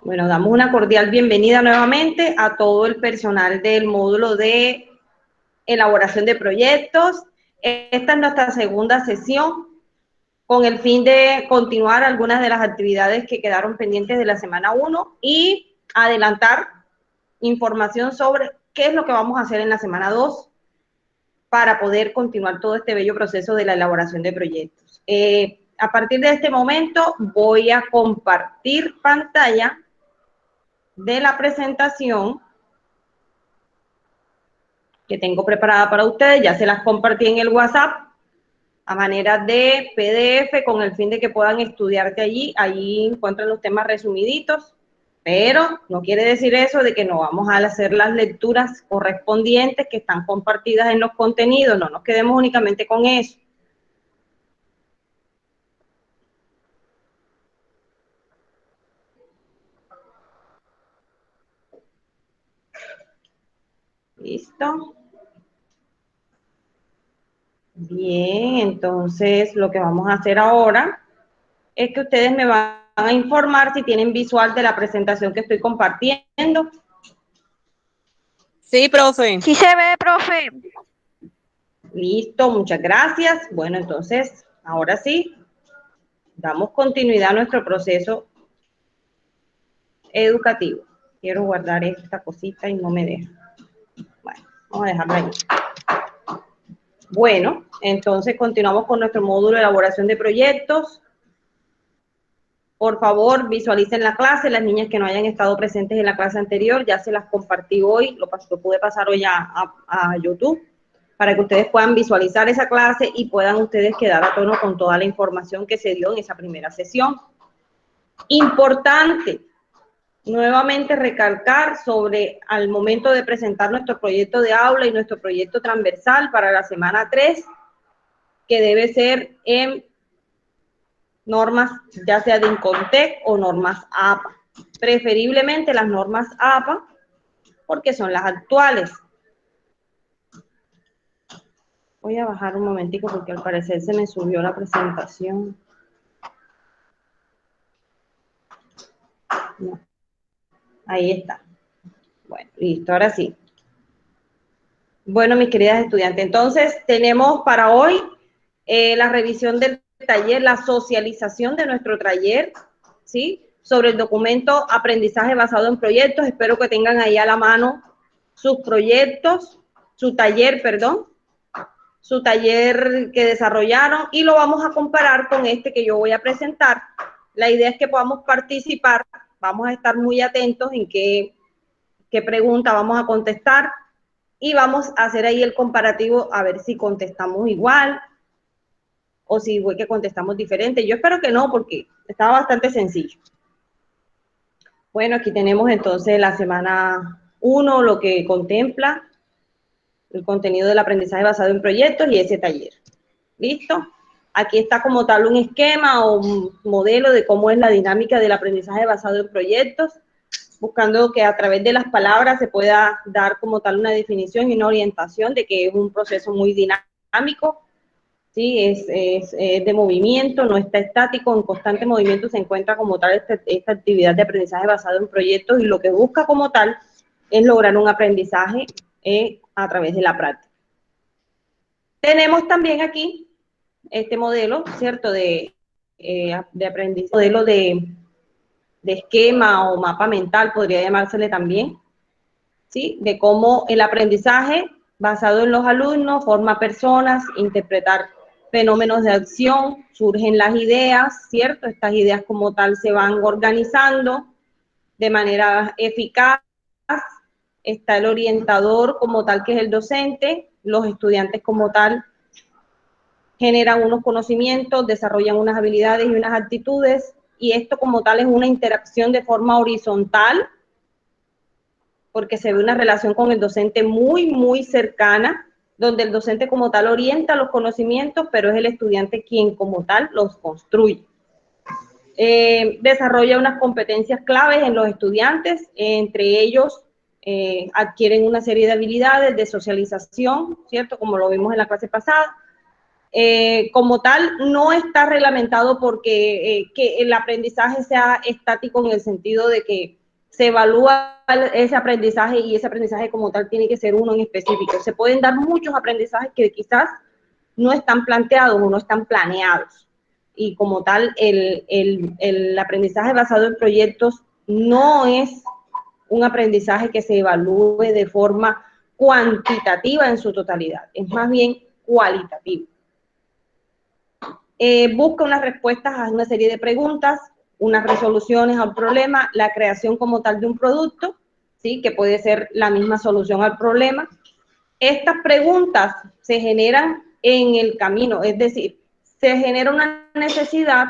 Bueno, damos una cordial bienvenida nuevamente a todo el personal del módulo de elaboración de proyectos. Esta es nuestra segunda sesión con el fin de continuar algunas de las actividades que quedaron pendientes de la semana 1 y adelantar información sobre qué es lo que vamos a hacer en la semana 2 para poder continuar todo este bello proceso de la elaboración de proyectos. A partir de este momento voy a compartir pantalla de la presentación que tengo preparada para ustedes. Ya se las compartí en el WhatsApp a manera de PDF con el fin de que puedan estudiarte allí. Allí encuentran los temas resumiditos, pero no quiere decir eso de que no vamos a hacer las lecturas correspondientes que están compartidas en los contenidos. No nos quedemos únicamente con eso. ¿Listo? Bien, entonces lo que vamos a hacer ahora es que ustedes me van a informar si tienen visual de la presentación que estoy compartiendo. Sí, profe. Sí se ve, profe. Listo, muchas gracias. Bueno, entonces, ahora sí, damos continuidad a nuestro proceso educativo. Quiero guardar esta cosita y no me deja. Bueno, vamos a dejarla ahí. Bueno, entonces continuamos con nuestro módulo de elaboración de proyectos. Por favor, visualicen la clase. Las niñas que no hayan estado presentes en la clase anterior, ya se las compartí hoy, lo pude pasar hoy a YouTube, para que ustedes puedan visualizar esa clase y puedan ustedes quedar a tono con toda la información que se dio en esa primera sesión. Importante, nuevamente recalcar sobre al momento de presentar nuestro proyecto de aula y nuestro proyecto transversal para la semana 3, que debe ser en normas ya sea de INCONTEC o normas APA. Preferiblemente las normas APA, porque son las actuales. Voy a bajar un momentico porque al parecer se me subió la presentación. No. Ahí está. Bueno, listo, ahora sí. Bueno, mis queridas estudiantes, entonces tenemos para hoy la revisión del taller, la socialización de nuestro taller, ¿sí? Sobre el documento Aprendizaje basado en proyectos. Espero que tengan ahí a la mano sus proyectos, su taller, perdón, su taller que desarrollaron, y lo vamos a comparar con este que yo voy a presentar. La idea es que podamos participar, vamos a estar muy atentos en qué pregunta vamos a contestar y vamos a hacer ahí el comparativo a ver si contestamos igual o si fue que contestamos diferente. Yo espero que no, porque estaba bastante sencillo. Bueno, aquí tenemos entonces la semana 1, lo que contempla el contenido del aprendizaje basado en proyectos y ese taller. ¿Listo? Aquí está como tal un esquema o un modelo de cómo es la dinámica del aprendizaje basado en proyectos, buscando que a través de las palabras se pueda dar como tal una definición y una orientación de que es un proceso muy dinámico, ¿sí? Es de movimiento, no está estático, en constante movimiento se encuentra como tal esta actividad de aprendizaje basado en proyectos, y lo que busca como tal es lograr un aprendizaje a través de la práctica. Tenemos también aquí este modelo, ¿cierto?, de aprendizaje, modelo de esquema o mapa mental, podría llamársele también, ¿sí? De cómo el aprendizaje basado en los alumnos forma personas, interpretar fenómenos de acción, surgen las ideas, ¿cierto? Estas ideas como tal se van organizando de manera eficaz, está el orientador como tal, que es el docente, los estudiantes como tal generan unos conocimientos, desarrollan unas habilidades y unas actitudes, y esto como tal es una interacción de forma horizontal, porque se ve una relación con el docente muy, muy cercana, donde el docente como tal orienta los conocimientos, pero es el estudiante quien como tal los construye. Desarrolla unas competencias claves en los estudiantes, entre ellos adquieren una serie de habilidades de socialización, ¿cierto? Como lo vimos en la clase pasada, Como tal, no está reglamentado porque que el aprendizaje sea estático en el sentido de que se evalúa ese aprendizaje y ese aprendizaje como tal tiene que ser uno en específico. Se pueden dar muchos aprendizajes que quizás no están planteados o no están planeados. Y como tal, el aprendizaje basado en proyectos no es un aprendizaje que se evalúe de forma cuantitativa en su totalidad, es más bien cualitativo. Busca unas respuestas a una serie de preguntas, unas resoluciones a un problema, la creación como tal de un producto, ¿sí? Que puede ser la misma solución al problema. Estas preguntas se generan en el camino, es decir, se genera una necesidad,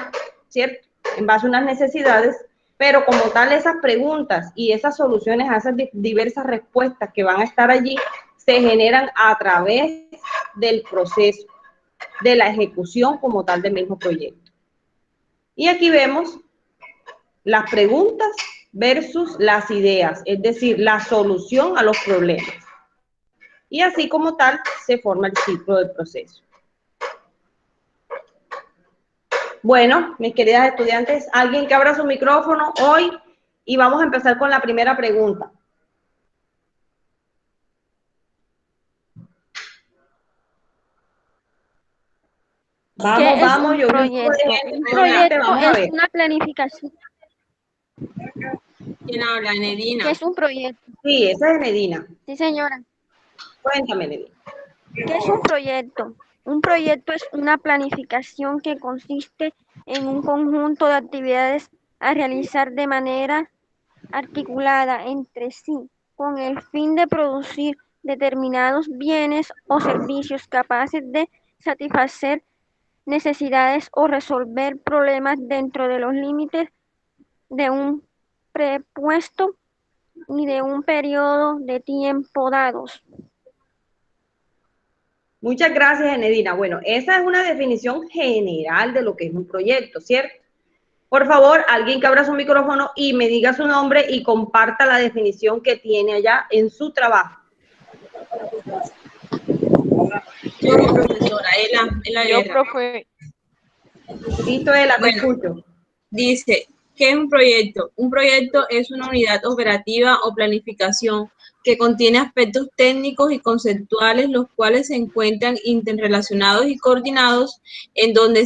¿cierto? En base a unas necesidades, pero como tal esas preguntas y esas soluciones a esas diversas respuestas que van a estar allí, se generan a través del proceso, de la ejecución como tal del mismo proyecto. Y aquí vemos las preguntas versus las ideas, es decir, la solución a los problemas. Y así como tal se forma el ciclo del proceso. Bueno, mis queridas estudiantes, alguien que abra su micrófono hoy y vamos a empezar con la primera pregunta. Vamos, vamos, yo vi un poco de gente. Un proyecto Vamos a es ver. una planificación. ¿Quién habla? Nedina. ¿Qué es un proyecto? Sí, esa es Medina. Sí, señora. Cuéntame, Medina. ¿Qué es un proyecto? Un proyecto es una planificación que consiste en un conjunto de actividades a realizar de manera articulada entre sí, con el fin de producir determinados bienes o servicios capaces de satisfacer necesidades o resolver problemas dentro de los límites de un prepuesto y de un periodo de tiempo dados. Muchas gracias, Enedina. Bueno, esa es una definición general de lo que es un proyecto, ¿cierto? Por favor, alguien que abra su micrófono y me diga su nombre y comparta la definición que tiene allá en su trabajo. Yo, profesora, Ela Yo, Guerra. profe. Listo, Ela, te Bueno, escucho. dice, ¿qué es un proyecto? Un proyecto es una unidad operativa o planificación que contiene aspectos técnicos y conceptuales, los cuales se encuentran interrelacionados y coordinados en donde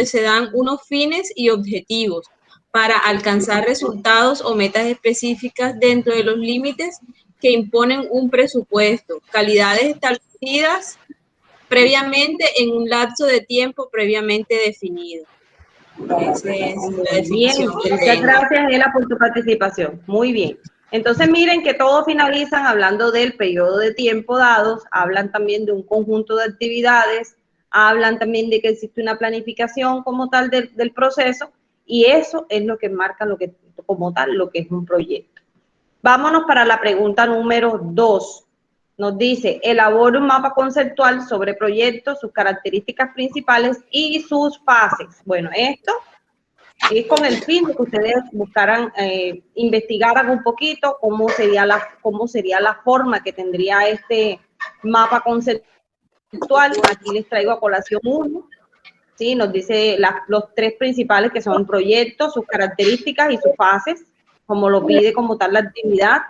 se dan unos fines y objetivos para alcanzar resultados o metas específicas dentro de los límites que imponen un presupuesto, calidades establecidas previamente en un lapso de tiempo previamente definido. Esa es la Bien, definición que muchas tengo. gracias, Ela, por tu participación. Muy bien. Entonces, miren que todos finalizan hablando del periodo de tiempo dados, hablan también de un conjunto de actividades, hablan también de que existe una planificación como tal del proceso, y eso es lo que marca lo que, como tal, lo que es un proyecto. Vámonos para la pregunta número 2. Nos dice, elabora un mapa conceptual sobre proyectos, sus características principales y sus fases. Bueno, esto es con el fin de que ustedes buscaran, investigaran un poquito cómo sería la forma que tendría este mapa conceptual. Aquí les traigo a colación uno. ¿Sí? Nos dice los tres principales que son proyectos, sus características y sus fases, como lo pide como tal la actividad.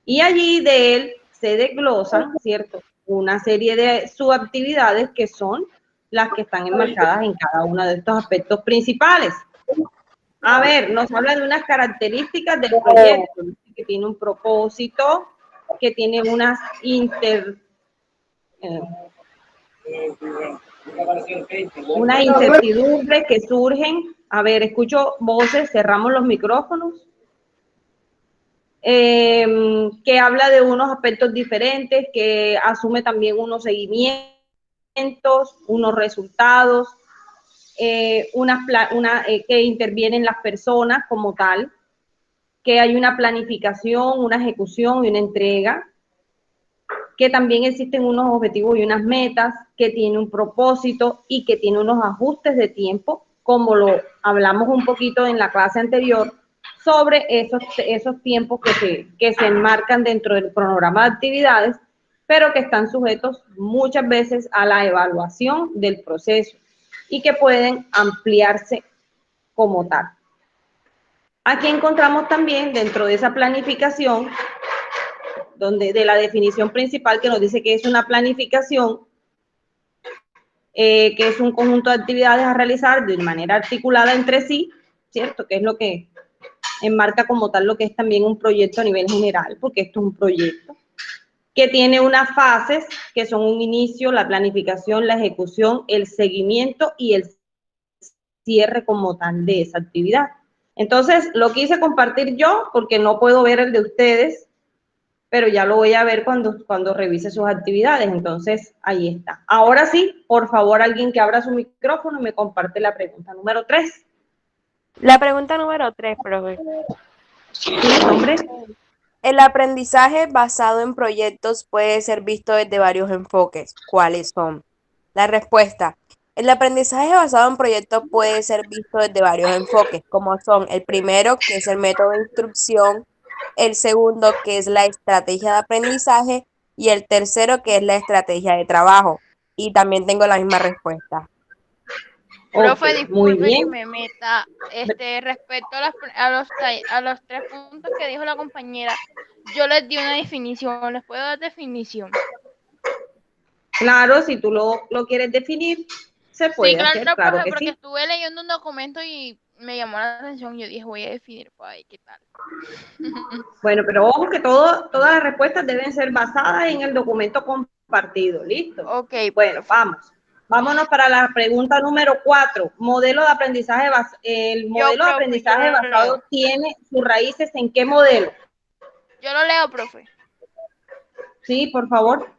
Y allí de él se desglosan, ¿cierto? Una serie de subactividades que son las que están enmarcadas en cada uno de estos aspectos principales. A ver, nos habla de unas características del proyecto, que tiene un propósito, que tiene unas una incertidumbre que surgen. A ver, escucho voces, cerramos los micrófonos. Que habla de unos aspectos diferentes, que asume también unos seguimientos, unos resultados, que intervienen las personas como tal, que hay una planificación, una ejecución y una entrega, que también existen unos objetivos y unas metas, que tiene un propósito y que tiene unos ajustes de tiempo, como lo hablamos un poquito en la clase anterior, sobre esos tiempos que se enmarcan dentro del cronograma de actividades, pero que están sujetos muchas veces a la evaluación del proceso y que pueden ampliarse como tal. Aquí encontramos también dentro de esa planificación, donde de la definición principal que nos dice que es una planificación, que es un conjunto de actividades a realizar de manera articulada entre sí, ¿cierto? Que es lo que enmarca como tal lo que es también un proyecto a nivel general, porque esto es un proyecto que tiene unas fases que son un inicio, la planificación, la ejecución, el seguimiento y el cierre como tal de esa actividad. Entonces, lo quise compartir yo porque no puedo ver el de ustedes, pero ya lo voy a ver cuando revise sus actividades. Entonces, ahí está. Ahora sí, por favor, alguien que abra su micrófono y me comparte la pregunta número 3. La pregunta número 3, profe. ¿Sí, nombre? El aprendizaje basado en proyectos puede ser visto desde varios enfoques. ¿Cuáles son? La respuesta. El aprendizaje basado en proyectos puede ser visto desde varios enfoques, como son el primero, que es el método de instrucción, el segundo, que es la estrategia de aprendizaje, y el tercero, que es la estrategia de trabajo. Y también tengo la misma respuesta. Profe, Okay, muy disculpe que bien. me meta, respecto a los 3 puntos que dijo la compañera, yo les di una definición, ¿les puedo dar definición? Claro, si tú lo quieres definir, se Sí, puede hacer, claro, claro profe, que porque sí. estuve leyendo un documento y me llamó la atención, yo dije, voy a definir, pues, ahí, ¿qué tal? Bueno, pero ojo que todas las respuestas deben ser basadas en el documento compartido, ¿listo? Ok, Bueno, profe. vamos. Vámonos para la pregunta número 4. Modelo de aprendizaje, el modelo de Profe, yo aprendizaje lo leo. basado tiene sus raíces ¿en qué modelo? Yo lo leo, profe. Sí, por favor.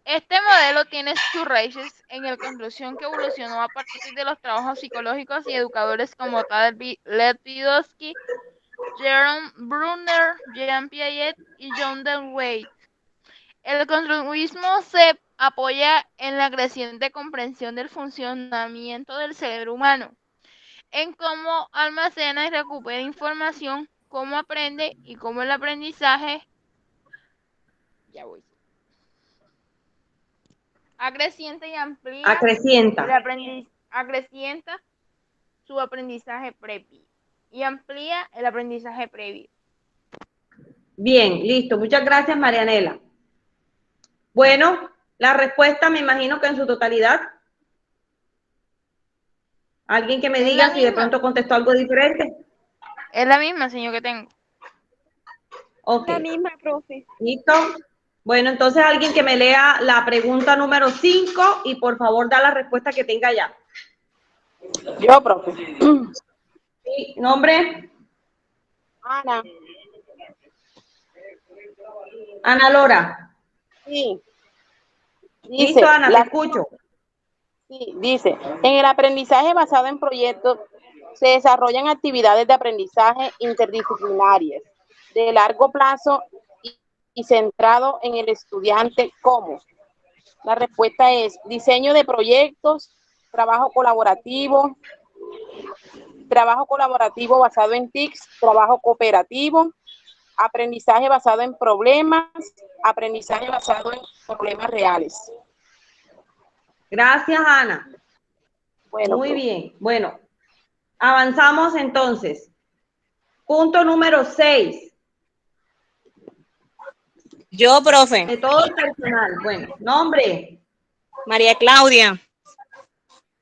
Este modelo tiene sus raíces en la construcción que evolucionó a partir de los trabajos psicológicos y educadores como Lev Vygotsky, Jerome Bruner, Jean Piaget y John Dewey. El constructivismo se apoya en la creciente comprensión del funcionamiento del cerebro humano, en cómo almacena y recupera información, cómo aprende y cómo el aprendizaje acrecienta y amplía Acrecienta. acrecienta su aprendizaje previo y amplía el aprendizaje previo. Bien, listo. Muchas gracias, Marianela. Bueno, la respuesta me imagino que en su totalidad. ¿Alguien que me Es diga la si de misma. pronto contestó algo diferente? Es la misma, señor, que tengo. Ok. La misma, profe. ¿Listo? Bueno, entonces alguien que me lea la pregunta número 5 y por favor da la respuesta que tenga ya. Yo, profe. Sí, ¿nombre? Ana. Ana Lora. Sí. Listo, Dice, Ana, te escucho. sí, dice, en el aprendizaje basado en proyectos se desarrollan actividades de aprendizaje interdisciplinarias de largo plazo y centrado en el estudiante como. La respuesta es diseño de proyectos, trabajo colaborativo basado en TICs, trabajo cooperativo, aprendizaje basado en problemas, aprendizaje basado en problemas reales. Gracias, Ana. Bueno, Muy bien. Bueno, avanzamos entonces. Punto número 6. Yo, profe, Método personal. Bueno, nombre. María Claudia.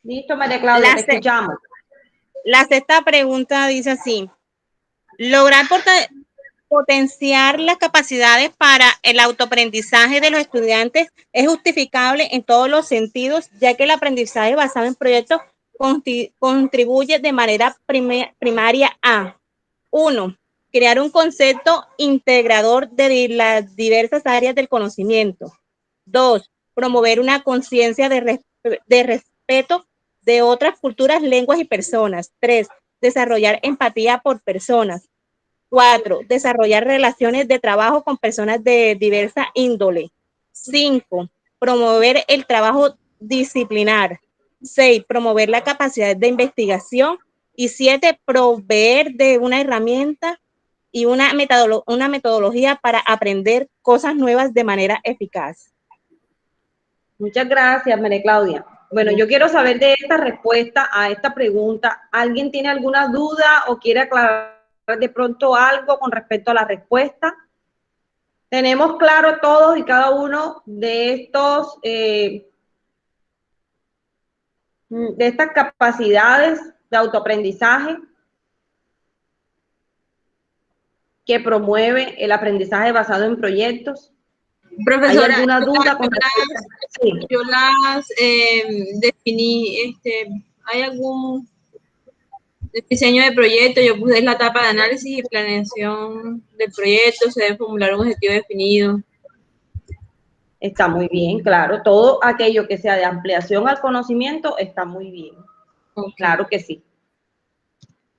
Listo, María Claudia, te escuchamos. La sexta pregunta dice así: lograr potenciar las capacidades para el autoaprendizaje de los estudiantes es justificable en todos los sentidos, ya que el aprendizaje basado en proyectos contribuye de manera primaria a 1. Crear un concepto integrador de las diversas áreas del conocimiento. 2. Promover una conciencia de respeto de otras culturas, lenguas y personas. 3. Desarrollar empatía por personas. 4. Desarrollar relaciones de trabajo con personas de diversa índole. 5. Promover el trabajo disciplinar. 6. Promover la capacidad de investigación. Y 7. Proveer de una herramienta y una metodología para aprender cosas nuevas de manera eficaz. Muchas gracias, María Claudia. Bueno, yo quiero saber de esta respuesta a esta pregunta. ¿Alguien tiene alguna duda o quiere aclarar de pronto algo con respecto a la respuesta? ¿Tenemos claro todos y cada uno de estos, de estas capacidades de autoaprendizaje que promueve el aprendizaje basado en proyectos? Profesora, ¿Hay alguna duda con respecto? Sí. yo las definí, ¿hay algún diseño de proyecto? Yo puse la etapa de análisis y planeación del proyecto, se debe formular un objetivo definido. Está muy bien, claro. Todo aquello que sea de ampliación al conocimiento está muy bien. Okay. Claro que sí.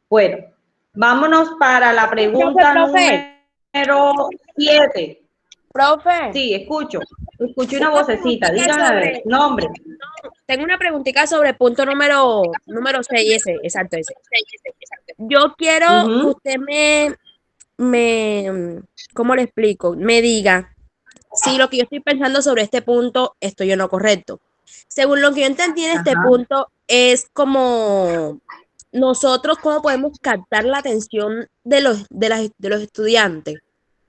Bueno, vámonos para la pregunta número 7. Profe. Sí, escucho una vocecita. Dígame a ver, nombre. Tengo una preguntita sobre punto número 6, exacto ese. Yo quiero que usted ¿cómo le explico? Me diga si lo que yo estoy pensando sobre este punto estoy o no correcto. Según lo que yo entendí en este punto, es como nosotros cómo podemos captar la atención de los estudiantes.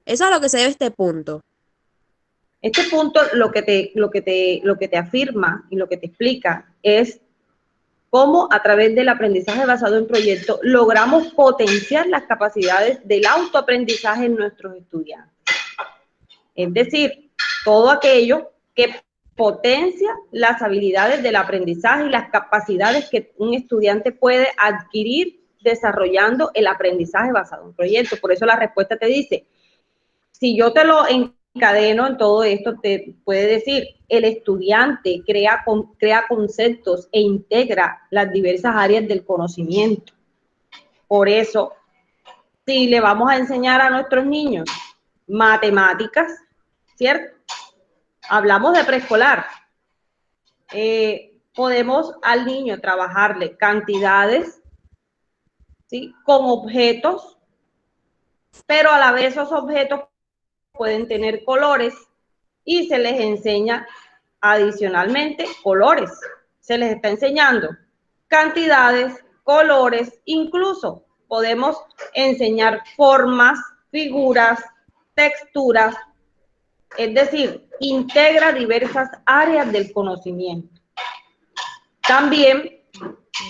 Eso es a lo que se debe este punto. Este punto lo que te afirma y lo que te explica es cómo a través del aprendizaje basado en proyectos logramos potenciar las capacidades del autoaprendizaje en nuestros estudiantes. Es decir, todo aquello que potencia las habilidades del aprendizaje y las capacidades que un estudiante puede adquirir desarrollando el aprendizaje basado en proyectos. Por eso la respuesta te dice, si yo te lo encadeno en todo esto, te puede decir, el estudiante crea conceptos e integra las diversas áreas del conocimiento. Por eso, si le vamos a enseñar a nuestros niños matemáticas, ¿cierto? Hablamos de preescolar. Podemos al niño trabajarle cantidades, ¿sí? Con objetos, pero a la vez esos objetos pueden tener colores y se les enseña adicionalmente colores. Se les está enseñando cantidades, colores, incluso podemos enseñar formas, figuras, texturas, es decir, integra diversas áreas del conocimiento. También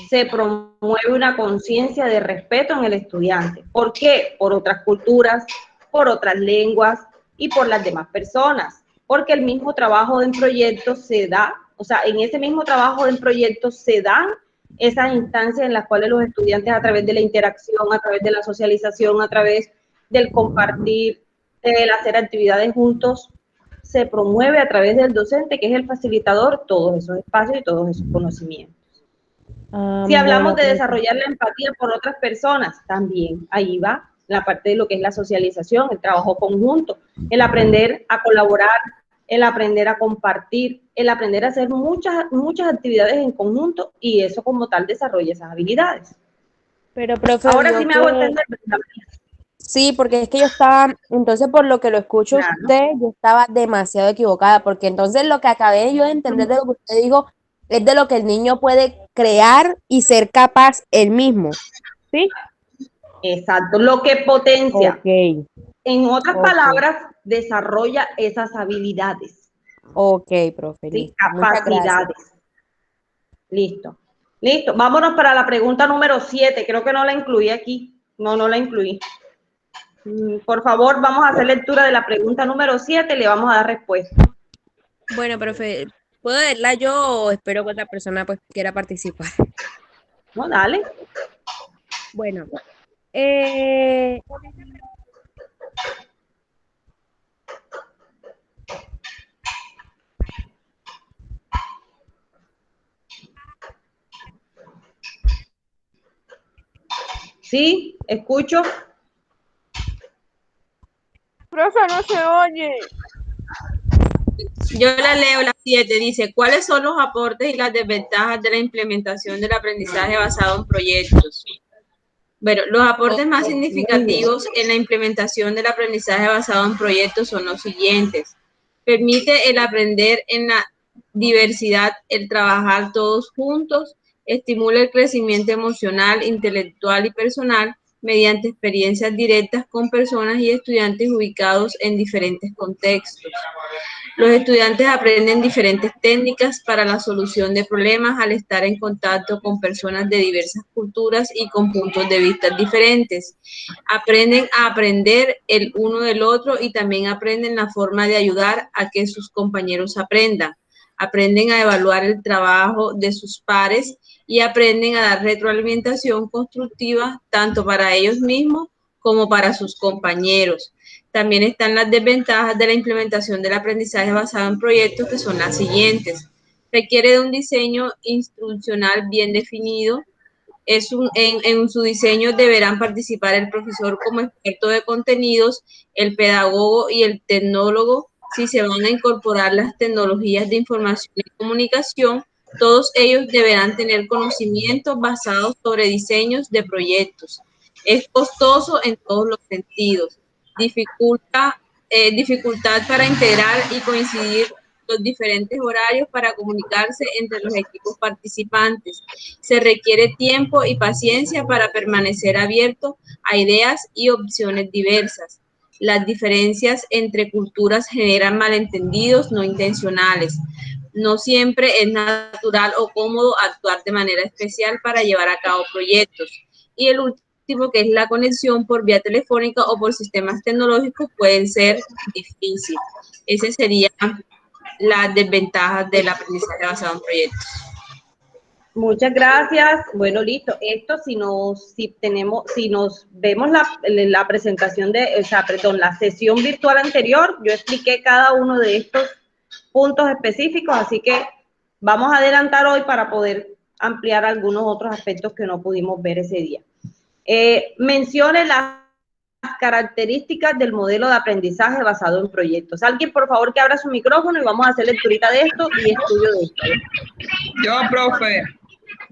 se promueve una conciencia de respeto en el estudiante. ¿Por qué? Por otras culturas, por otras lenguas y por las demás personas. Porque el mismo trabajo en proyectos se da, o sea, en ese mismo trabajo en proyectos se dan esas instancias en las cuales los estudiantes a través de la interacción, a través de la socialización, a través del compartir, del hacer actividades juntos, se promueve a través del docente, que es el facilitador, todos esos espacios y todos esos conocimientos. Si hablamos de desarrollar la empatía por otras personas, también ahí va la parte de lo que es la socialización, el trabajo conjunto, el aprender a colaborar, el aprender a compartir, el aprender a hacer muchas actividades en conjunto y eso como tal desarrolla esas habilidades. Pero, profe, ahora sí me hago entender. Sí, porque es que yo estaba, entonces por lo que lo escucho usted, yo estaba demasiado equivocada, porque entonces lo que acabé yo de entender de lo que usted dijo es de lo que el niño puede crear y ser capaz él mismo, ¿sí? Exacto, lo que potencia. Okay. En otras palabras, desarrolla esas habilidades. Ok, profe. ¿Sí? Capacidades. Listo. Listo. Vámonos para la pregunta número 7. Creo que no la incluí aquí. No la incluí. Por favor, vamos a hacer lectura de la pregunta número 7 y le vamos a dar respuesta. Bueno, profe, ¿puedo leerla yo o espero que otra persona pues quiera participar? No, dale. Bueno, Sí, escucho. Profe, no se oye. Yo la leo, la 7, dice, ¿cuáles son los aportes y las desventajas de la implementación del aprendizaje basado en proyectos? Bueno, los aportes más Muy bien. significativos en la implementación del aprendizaje basado en proyectos son los siguientes. Permite el aprender en la diversidad, el trabajar todos juntos, estimula el crecimiento emocional, intelectual y personal mediante experiencias directas con personas y estudiantes ubicados en diferentes contextos. Los estudiantes aprenden diferentes técnicas para la solución de problemas al estar en contacto con personas de diversas culturas y con puntos de vista diferentes. Aprenden a aprender el uno del otro y también aprenden la forma de ayudar a que sus compañeros aprendan. Aprenden a evaluar el trabajo de sus pares y aprenden a dar retroalimentación constructiva tanto para ellos mismos como para sus compañeros. También están las desventajas de la implementación del aprendizaje basado en proyectos, que son las siguientes. Requiere de un diseño instruccional bien definido. En su diseño deberán participar el profesor como experto de contenidos, el pedagogo y el tecnólogo. Si se van a incorporar las tecnologías de información y comunicación, todos ellos deberán tener conocimientos basados sobre diseños de proyectos. Es costoso en todos los sentidos. Dificultad para integrar y coincidir los diferentes horarios para comunicarse entre los equipos participantes. Se requiere tiempo y paciencia para permanecer abierto a ideas y opciones diversas. Las diferencias entre culturas generan malentendidos no intencionales. No siempre es natural o cómodo actuar de manera especial para llevar a cabo proyectos. Y el último, que es la conexión por vía telefónica o por sistemas tecnológicos, pueden ser difíciles. Ese sería las desventajas del aprendizaje basado en proyectos. Muchas gracias. Bueno, listo. Esto si nos vemos la presentación la sesión virtual anterior, yo expliqué cada uno de estos puntos específicos, así que vamos a adelantar hoy para poder ampliar algunos otros aspectos que no pudimos ver ese día. Mencione las características del modelo de aprendizaje basado en proyectos. Alguien, por favor, que abra su micrófono y vamos a hacer lecturita de esto y estudio de esto. Yo, profe.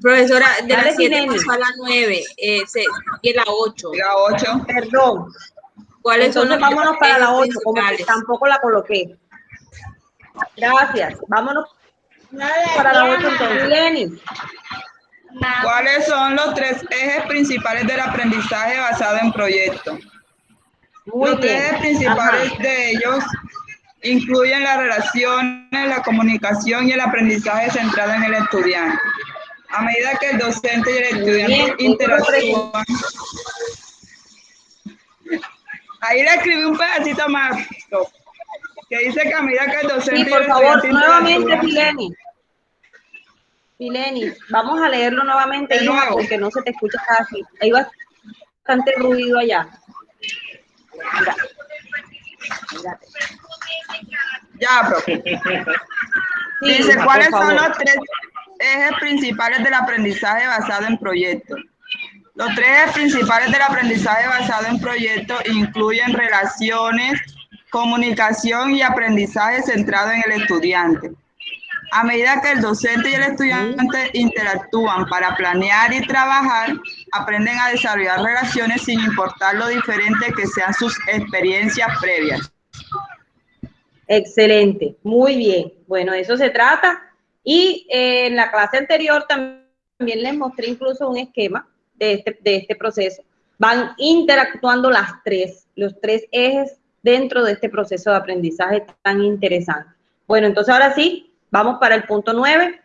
Profesora, de Dale, las 7 Tineni. pasó a la 9, sigue la 8. La 8. Perdón. ¿Cuáles son Entonces los vámonos para la 8, principales? como que tampoco la coloqué. Gracias. Vámonos para la 8 entonces. Lenny. ¿Cuáles son los 3 ejes principales del aprendizaje basado en proyectos? Muy Los 3 bien. ejes principales Ajá. de ellos incluyen las relaciones, la comunicación y el aprendizaje centrado en el estudiante. A medida que el docente y el estudiante interactúan. Ahí le escribí un pedacito más, que dice que a medida que el docente Sí, y por el favor, estudiante nuevamente, interactúan. Pileni, vamos a leerlo nuevamente, De hija, nuevo. porque no se te escucha casi. Hay bastante ruido allá. Mira. Mírate. Ya, profe. Sí, Dice, hija, ¿cuáles por son favor. los 3 ejes principales del aprendizaje basado en proyectos? Los 3 ejes principales del aprendizaje basado en proyectos incluyen relaciones, comunicación y aprendizaje centrado en el estudiante. A medida que el docente y el estudiante interactúan para planear y trabajar, aprenden a desarrollar relaciones sin importar lo diferente que sean sus experiencias previas. Excelente, muy bien. Bueno, eso se trata. Y en la clase anterior también les mostré incluso un esquema de este proceso. Van interactuando los tres ejes dentro de este proceso de aprendizaje tan interesante. Bueno, entonces ahora sí, vamos para el punto 9.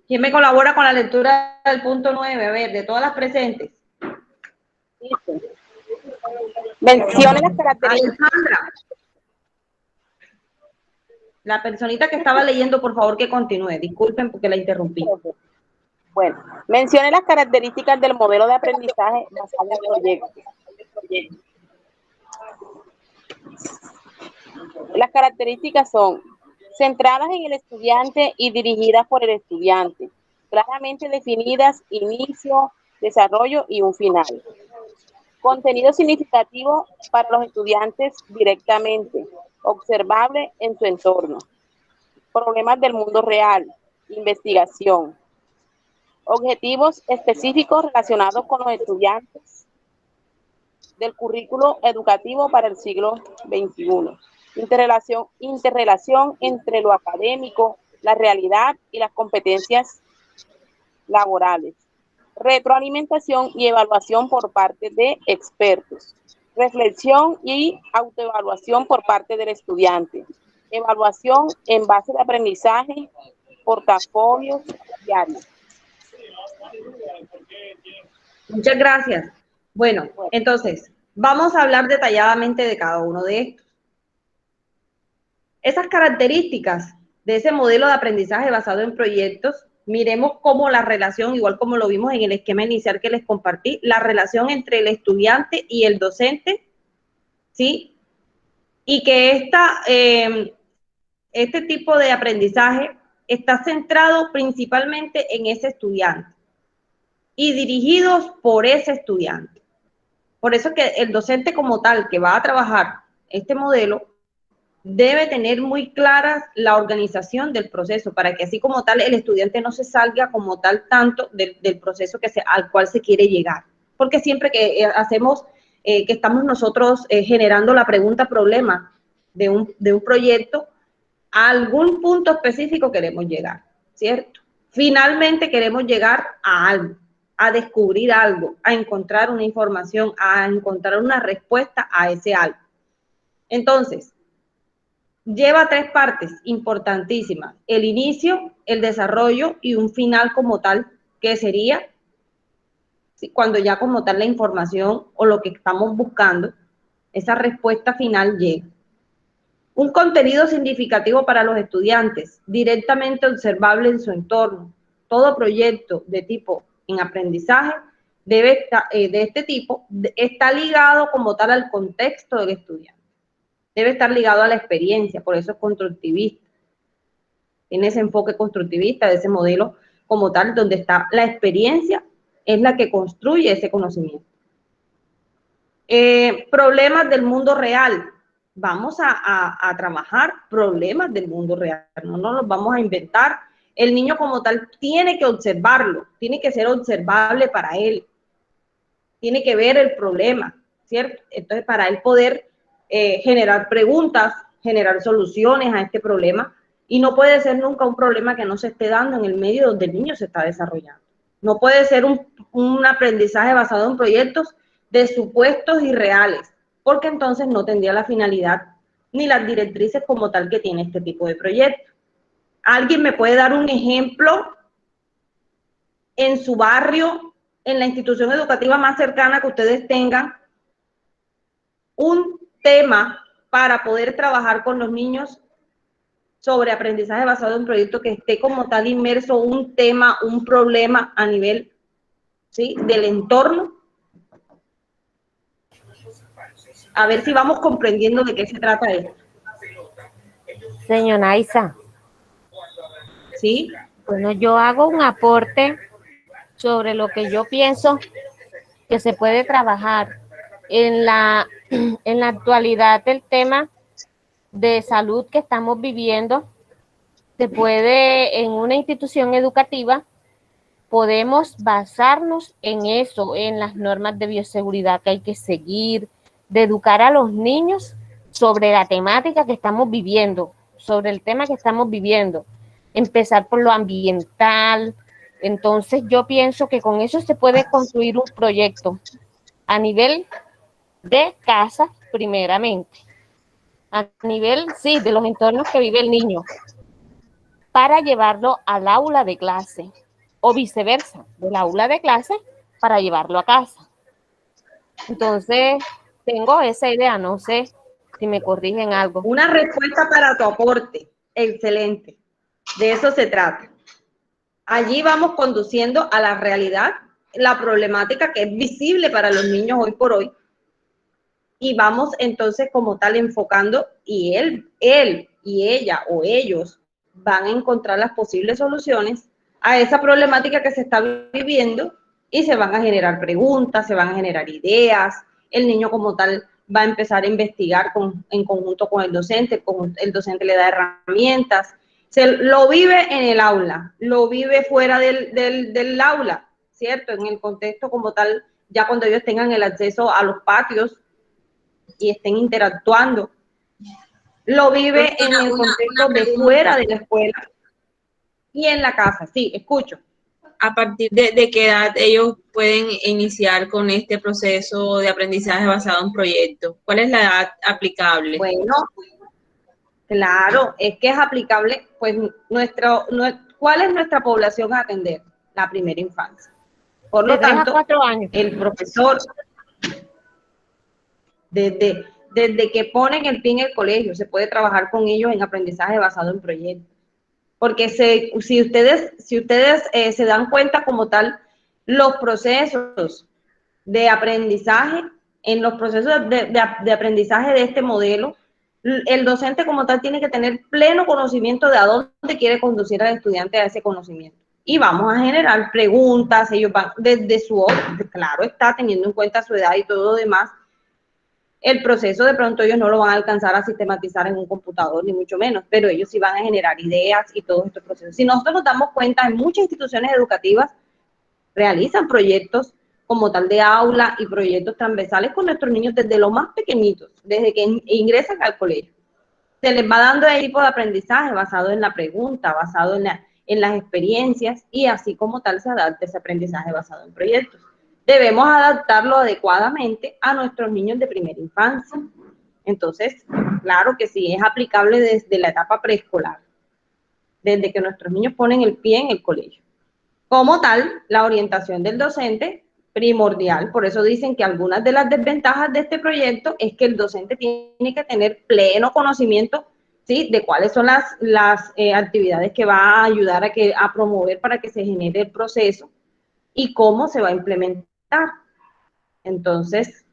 ¿Quién me colabora con la lectura del punto 9? A ver, de todas las presentes. Mencione las características. Alejandra. La personita que estaba leyendo, por favor, que continúe. Disculpen porque la interrumpí. Bueno, mencione las características del modelo de aprendizaje basado en proyectos. Las características son centradas en el estudiante y dirigidas por el estudiante, claramente definidas, inicio, desarrollo y un final. Contenido significativo para los estudiantes directamente, observable en su entorno. Problemas del mundo real, investigación. Objetivos específicos relacionados con los estudiantes del currículo educativo para el siglo XXI. Interrelación entre lo académico, la realidad y las competencias laborales. Retroalimentación y evaluación por parte de expertos. Reflexión y autoevaluación por parte del estudiante. Evaluación en base de aprendizaje, portafolios diarios. Muchas gracias. Bueno, entonces, vamos a hablar detalladamente de cada uno de estos. Esas características de ese modelo de aprendizaje basado en proyectos, miremos cómo la relación, igual como lo vimos en el esquema inicial que les compartí, la relación entre el estudiante y el docente, ¿sí? Y que este tipo de aprendizaje está centrado principalmente en ese estudiante y dirigidos por ese estudiante. Por eso que el docente como tal que va a trabajar este modelo debe tener muy clara la organización del proceso para que así como tal el estudiante no se salga como tal tanto del proceso al cual se quiere llegar. Porque siempre que que estamos nosotros generando la pregunta-problema de un proyecto, a algún punto específico queremos llegar, ¿cierto? Finalmente queremos llegar a algo, a descubrir algo, a encontrar una información, a encontrar una respuesta a ese algo. Entonces, lleva 3 partes importantísimas: el inicio, el desarrollo y un final como tal, que sería cuando ya como tal la información o lo que estamos buscando, esa respuesta final llega. Un contenido significativo para los estudiantes, directamente observable en su entorno. Todo proyecto de tipo en aprendizaje de este tipo está ligado como tal al contexto del estudiante. Debe estar ligado a la experiencia, por eso es constructivista. Tiene ese enfoque constructivista de ese modelo como tal, donde está la experiencia, es la que construye ese conocimiento. Problemas del mundo real. Vamos a trabajar problemas del mundo real, no nos los vamos a inventar. El niño como tal tiene que observarlo, tiene que ser observable para él, tiene que ver el problema, ¿cierto? Entonces, para él poder generar preguntas, generar soluciones a este problema, y no puede ser nunca un problema que no se esté dando en el medio donde el niño se está desarrollando. No puede ser un aprendizaje basado en proyectos de supuestos irreales, porque entonces no tendría la finalidad ni las directrices como tal que tiene este tipo de proyecto. ¿Alguien me puede dar un ejemplo en su barrio, en la institución educativa más cercana que ustedes tengan, un tema para poder trabajar con los niños sobre aprendizaje basado en proyectos que esté como tal inmerso un tema, un problema a nivel, ¿sí?, del entorno? A ver si vamos comprendiendo de qué se trata esto. Señora Naisa. ¿Sí? Bueno, yo hago un aporte sobre lo que yo pienso que se puede trabajar en la actualidad del tema de salud que estamos viviendo. Se puede, en una institución educativa, podemos basarnos en eso, en las normas de bioseguridad que hay que seguir, de educar a los niños sobre la temática que estamos viviendo, sobre el tema que estamos viviendo, empezar por lo ambiental. Entonces yo pienso que con eso se puede construir un proyecto a nivel de casa primeramente, a nivel, sí, de los entornos que vive el niño, para llevarlo al aula de clase, o viceversa, del aula de clase para llevarlo a casa. Entonces, tengo esa idea, no sé si me corrigen algo. Una respuesta para tu aporte, excelente. De eso se trata. Allí vamos conduciendo a la realidad, la problemática que es visible para los niños hoy por hoy, y vamos entonces como tal enfocando, y él y ella o ellos van a encontrar las posibles soluciones a esa problemática que se está viviendo, y se van a generar preguntas, se van a generar ideas. El niño como tal va a empezar a investigar en conjunto con el docente le da herramientas, Lo vive en el aula, lo vive fuera del aula, ¿cierto? En el contexto como tal, ya cuando ellos tengan el acceso a los patios y estén interactuando. Lo vive en el contexto de fuera de la escuela y en la casa. Sí, escucho. ¿A partir de qué edad ellos pueden iniciar con este proceso de aprendizaje basado en proyectos? ¿Cuál es la edad aplicable? Bueno, claro, es que es aplicable, pues, ¿cuál es nuestra población a atender? La primera infancia. Por lo De 3 a tanto, 4 años. el profesor, desde que ponen el pie en el colegio, se puede trabajar con ellos en aprendizaje basado en proyectos. Porque si ustedes se dan cuenta como tal, los procesos de aprendizaje, en los procesos de aprendizaje de este modelo, el docente como tal tiene que tener pleno conocimiento de a dónde quiere conducir al estudiante a ese conocimiento. Y vamos a generar preguntas, ellos van desde claro, está teniendo en cuenta su edad y todo lo demás. El proceso de pronto ellos no lo van a alcanzar a sistematizar en un computador, ni mucho menos, pero ellos sí van a generar ideas y todos estos procesos. Si nosotros nos damos cuenta, en muchas instituciones educativas realizan proyectos como tal de aula y proyectos transversales con nuestros niños desde los más pequeñitos, desde que ingresan al colegio. Se les va dando el tipo de aprendizaje basado en la pregunta, basado en las experiencias y así como tal se adapta ese aprendizaje basado en proyectos. Debemos adaptarlo adecuadamente a nuestros niños de primera infancia. Entonces, claro que sí, es aplicable desde la etapa preescolar, desde que nuestros niños ponen el pie en el colegio. Como tal, la orientación del docente primordial, por eso dicen que algunas de las desventajas de este proyecto es que el docente tiene que tener pleno conocimiento, ¿sí?, de cuáles son las actividades que va a ayudar a promover para que se genere el proceso y cómo se va a implementar. Entonces,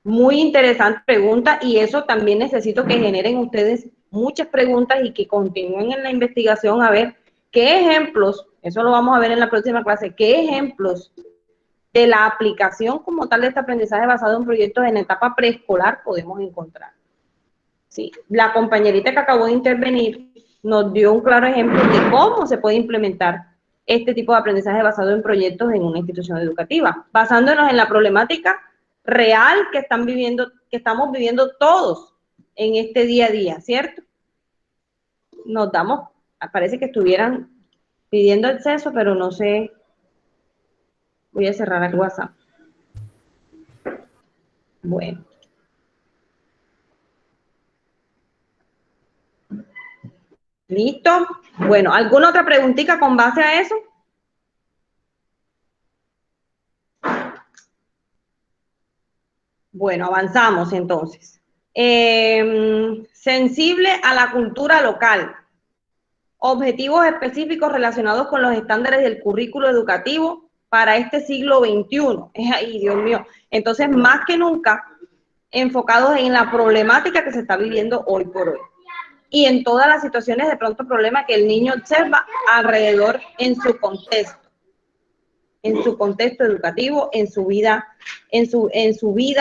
muy interesante pregunta y eso también necesito que generen ustedes muchas preguntas y que continúen en la investigación a ver qué ejemplos, eso lo vamos a ver en la próxima clase, qué ejemplos de la aplicación como tal de este aprendizaje basado en proyectos en etapa preescolar podemos encontrar. Sí, la compañerita que acabó de intervenir nos dio un claro ejemplo de cómo se puede implementar este tipo de aprendizaje basado en proyectos en una institución educativa, basándonos en la problemática real que estamos viviendo todos en este día a día, ¿cierto? Parece que estuvieran pidiendo acceso, pero no sé. Voy a cerrar el WhatsApp. Bueno. ¿Listo? Bueno, ¿alguna otra preguntita con base a eso? Bueno, avanzamos entonces. Sensible a la cultura local. Objetivos específicos relacionados con los estándares del currículo educativo para este siglo XXI. Ay, Dios mío. Entonces, más que nunca, enfocados en la problemática que se está viviendo hoy por hoy. Y en todas las situaciones de pronto problema que el niño observa alrededor en su contexto educativo, en su vida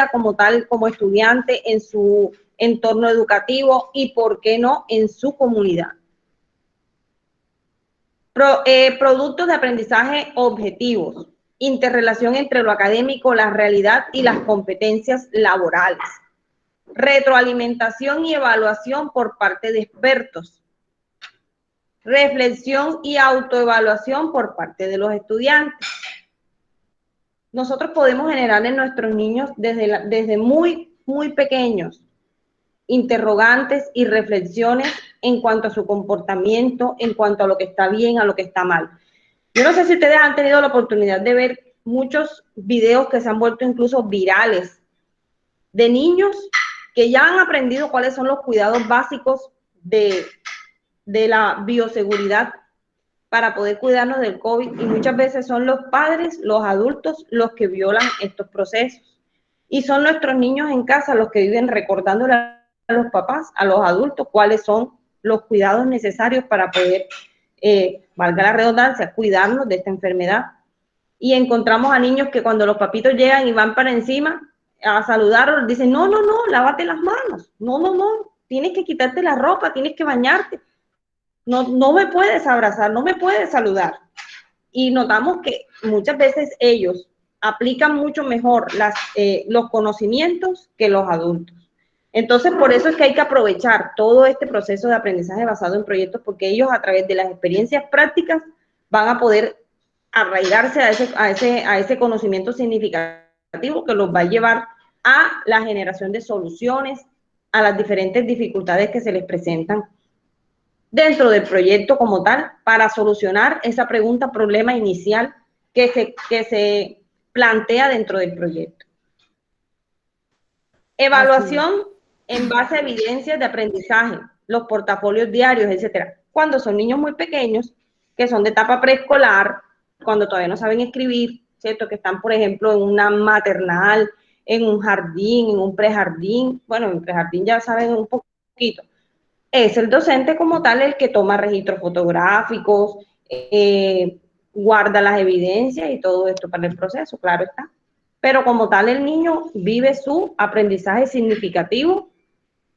como tal, como estudiante, en su entorno educativo y, ¿por qué no?, en su comunidad. Productos de aprendizaje objetivos, interrelación entre lo académico, la realidad y las competencias laborales. Retroalimentación y evaluación por parte de expertos. Reflexión y autoevaluación por parte de los estudiantes. Nosotros podemos generar en nuestros niños desde muy, muy pequeños interrogantes y reflexiones en cuanto a su comportamiento, en cuanto a lo que está bien, a lo que está mal. Yo no sé si ustedes han tenido la oportunidad de ver muchos videos que se han vuelto incluso virales de niños que ya han aprendido cuáles son los cuidados básicos de la bioseguridad para poder cuidarnos del COVID, y muchas veces son los padres, los adultos, los que violan estos procesos. Y son nuestros niños en casa los que viven recordándole a los papás, a los adultos, cuáles son los cuidados necesarios para poder, valga la redundancia, cuidarnos de esta enfermedad. Y encontramos a niños que cuando los papitos llegan y van para encima a saludarlos, dicen, no, lávate las manos, no, tienes que quitarte la ropa, tienes que bañarte. no me puedes abrazar, no me puedes saludar. Y notamos que muchas veces ellos aplican mucho mejor los conocimientos que los adultos. Entonces, por eso es que hay que aprovechar todo este proceso de aprendizaje basado en proyectos, porque ellos a través de las experiencias prácticas van a poder arraigarse a ese conocimiento significativo que los va a llevar a la generación de soluciones a las diferentes dificultades que se les presentan dentro del proyecto como tal, para solucionar esa pregunta, problema inicial que se plantea dentro del proyecto. Evaluación en base a evidencias de aprendizaje, los portafolios diarios, etcétera. Cuando son niños muy pequeños, que son de etapa preescolar, cuando todavía no saben escribir, ¿cierto? Que están, por ejemplo, en una maternal, en un jardín, en un prejardín. Bueno, en prejardín ya saben un poquito. Es el docente como tal el que toma registros fotográficos, guarda las evidencias y todo esto para el proceso, claro está. Pero como tal el niño vive su aprendizaje significativo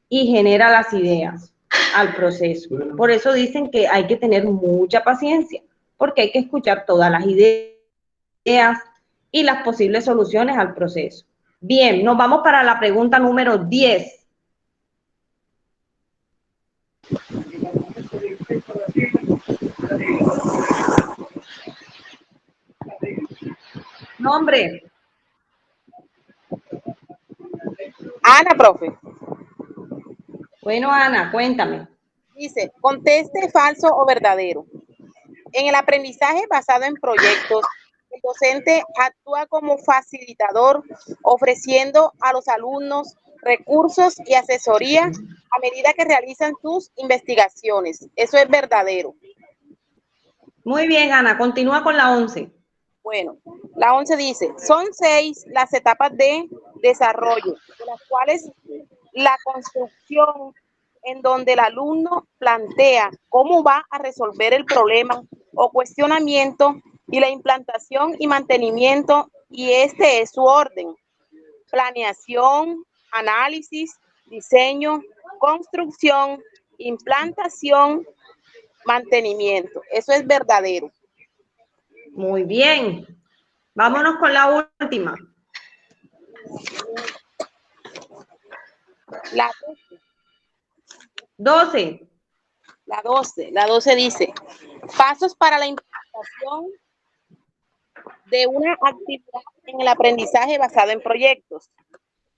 y genera las ideas al proceso. Por eso dicen que hay que tener mucha paciencia, porque hay que escuchar todas las ideas y las posibles soluciones al proceso. Bien, nos vamos para la pregunta número 10. Nombre. Ana, profe. Bueno, Ana, cuéntame. Dice, conteste falso o verdadero. En el aprendizaje basado en proyectos, el docente actúa como facilitador, ofreciendo a los alumnos recursos y asesoría a medida que realizan sus investigaciones. Eso es verdadero. Muy bien, Ana, continúa con la 11. Bueno, la 11 dice, son 6 las etapas de desarrollo, de las cuales la construcción, en donde el alumno plantea cómo va a resolver el problema o cuestionamiento, y la implantación y mantenimiento, y este es su orden: planeación, análisis, diseño, construcción, implantación, mantenimiento. Eso es verdadero. Muy bien. Vámonos con la última. La 12. La 12 dice, pasos para la implementación de una actividad en el aprendizaje basado en proyectos.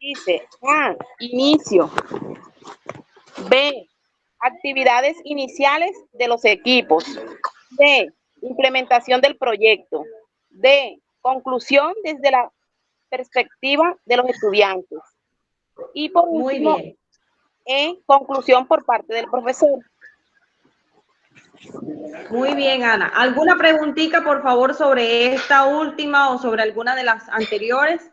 Dice, A, inicio. B, actividades iniciales de los equipos. D, implementación del proyecto. D, conclusión desde la perspectiva de los estudiantes. Y por último, muy bien. E, conclusión por parte del profesor. Muy bien, Ana. ¿Alguna preguntita, por favor, sobre esta última o sobre alguna de las anteriores?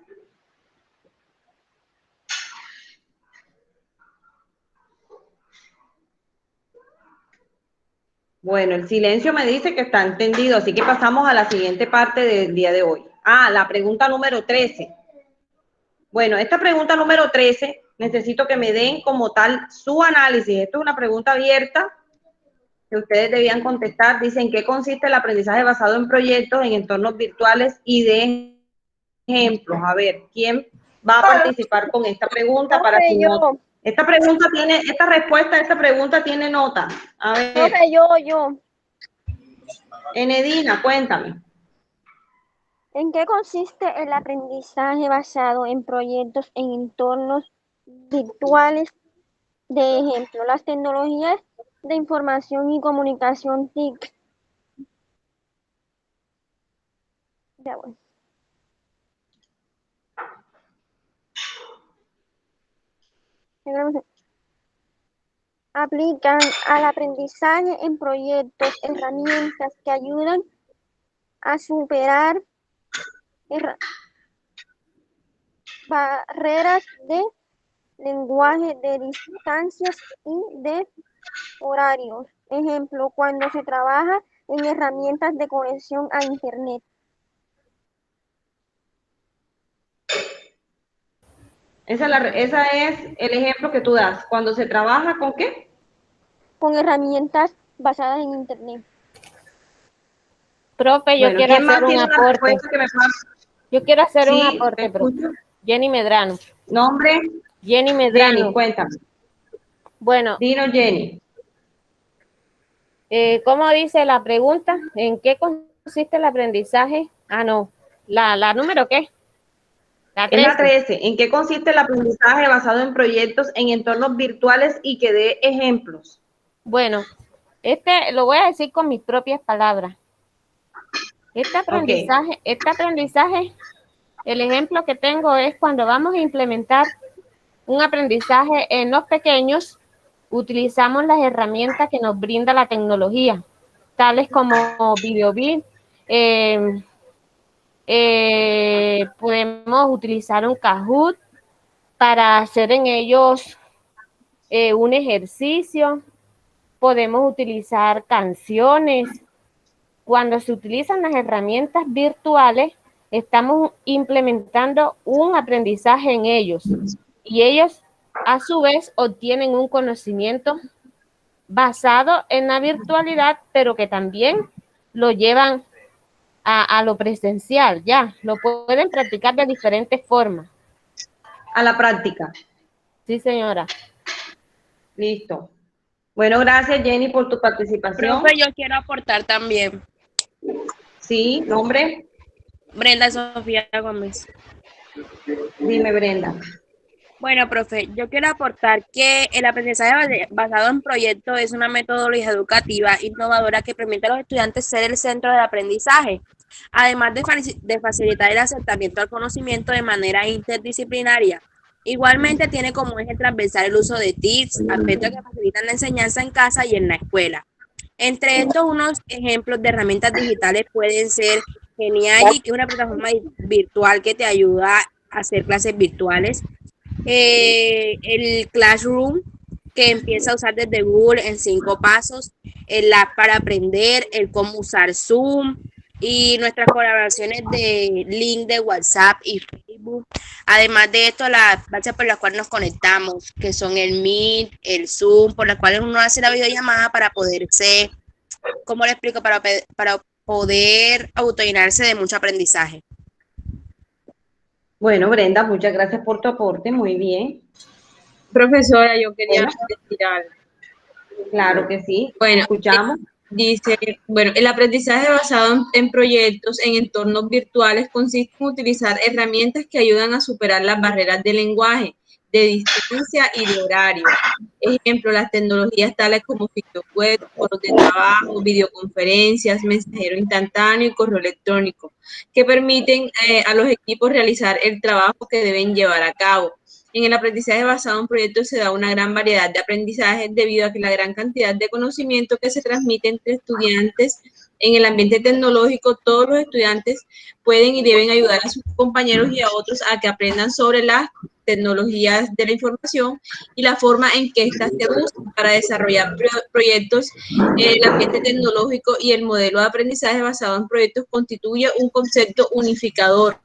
Bueno, el silencio me dice que está entendido, así que pasamos a la siguiente parte del día de hoy. La pregunta número 13. Bueno, esta pregunta número 13, necesito que me den como tal su análisis. Esto es una pregunta abierta que ustedes debían contestar. Dicen, ¿qué consiste el aprendizaje basado en proyectos en entornos virtuales y de ejemplos? A ver, ¿quién va a participar con esta pregunta para su nota? Esta respuesta a esta pregunta tiene nota. A ver. Yo. Enedina, cuéntame. ¿En qué consiste el aprendizaje basado en proyectos en entornos virtuales? De ejemplo, las tecnologías de información y comunicación TIC. Ya voy. Aplican al aprendizaje en proyectos herramientas que ayudan a superar barreras de lenguaje, de distancias y de horarios. Ejemplo, cuando se trabaja en herramientas de conexión a Internet. Esa es el ejemplo que tú das. Cuando se trabaja ¿con qué? Con herramientas basadas en Internet. Profe, yo Bueno, quiero ¿quién más hacer un tiene una aporte. respuesta que me pueda? Yo quiero hacer un Sí, te aporte, profe. escucho. Jenny Medrano. Nombre, Jenny Jenny, Medrano. cuéntame. Bueno, Dinos, Jenny. ¿cómo dice la pregunta? ¿En qué consiste el aprendizaje? Ah, no. ¿La número qué? La Es la 13. 13. ¿En qué consiste el aprendizaje basado en proyectos en entornos virtuales y que dé ejemplos? Bueno, lo voy a decir con mis propias palabras. Este Ok. aprendizaje, el ejemplo que tengo es cuando vamos a implementar un aprendizaje en los pequeños, utilizamos las herramientas que nos brinda la tecnología, tales como VideoBeam. Podemos utilizar un Kahoot para hacer en ellos un ejercicio. Podemos utilizar canciones. Cuando se utilizan las herramientas virtuales, estamos implementando un aprendizaje en ellos y ellos a su vez obtienen un conocimiento basado en la virtualidad, pero que también lo llevan a lo presencial, ya, lo pueden practicar de diferentes formas. A la práctica. Sí, señora. Listo. Bueno, gracias, Jenny, por tu participación. Profe, yo quiero aportar también. Sí, nombre. Brenda Sofía Gómez. Dime, Brenda. Bueno, profe, yo quiero aportar que el aprendizaje basado en proyectos es una metodología educativa innovadora que permite a los estudiantes ser el centro del aprendizaje, además de facilitar el acercamiento al conocimiento de manera interdisciplinaria. Igualmente tiene como eje transversal el uso de TICs, aspectos que facilitan la enseñanza en casa y en la escuela. Entre estos, unos ejemplos de herramientas digitales pueden ser Genially, que es una plataforma virtual que te ayuda a hacer clases virtuales. El Classroom, que empieza a usar desde Google en 5 pasos, el app para aprender, el cómo usar Zoom y nuestras colaboraciones de link de WhatsApp y Facebook. Además de esto, las bases por las cuales nos conectamos, que son el Meet, el Zoom, por las cuales uno hace la videollamada para poderse, ¿cómo le explico? Para poder autollenarse de mucho aprendizaje. Bueno, Brenda, muchas gracias por tu aporte. Muy bien. Profesora, yo quería Bueno. decir algo. Claro que sí. Bueno, Escuchamos. Dice, bueno, el aprendizaje basado en proyectos en entornos virtuales consiste en utilizar herramientas que ayudan a superar las barreras de lenguaje, de distancia y de horario. Ejemplo, las tecnologías tales como sitios web, foros de trabajo, videoconferencias, mensajero instantáneo y correo electrónico, que permiten a los equipos realizar el trabajo que deben llevar a cabo. En el aprendizaje basado en proyectos se da una gran variedad de aprendizajes debido a que la gran cantidad de conocimiento que se transmite entre estudiantes en el ambiente tecnológico, todos los estudiantes pueden y deben ayudar a sus compañeros y a otros a que aprendan sobre las tecnologías de la información y la forma en que éstas se usan para desarrollar proyectos. El ambiente tecnológico y el modelo de aprendizaje basado en proyectos constituye un concepto unificador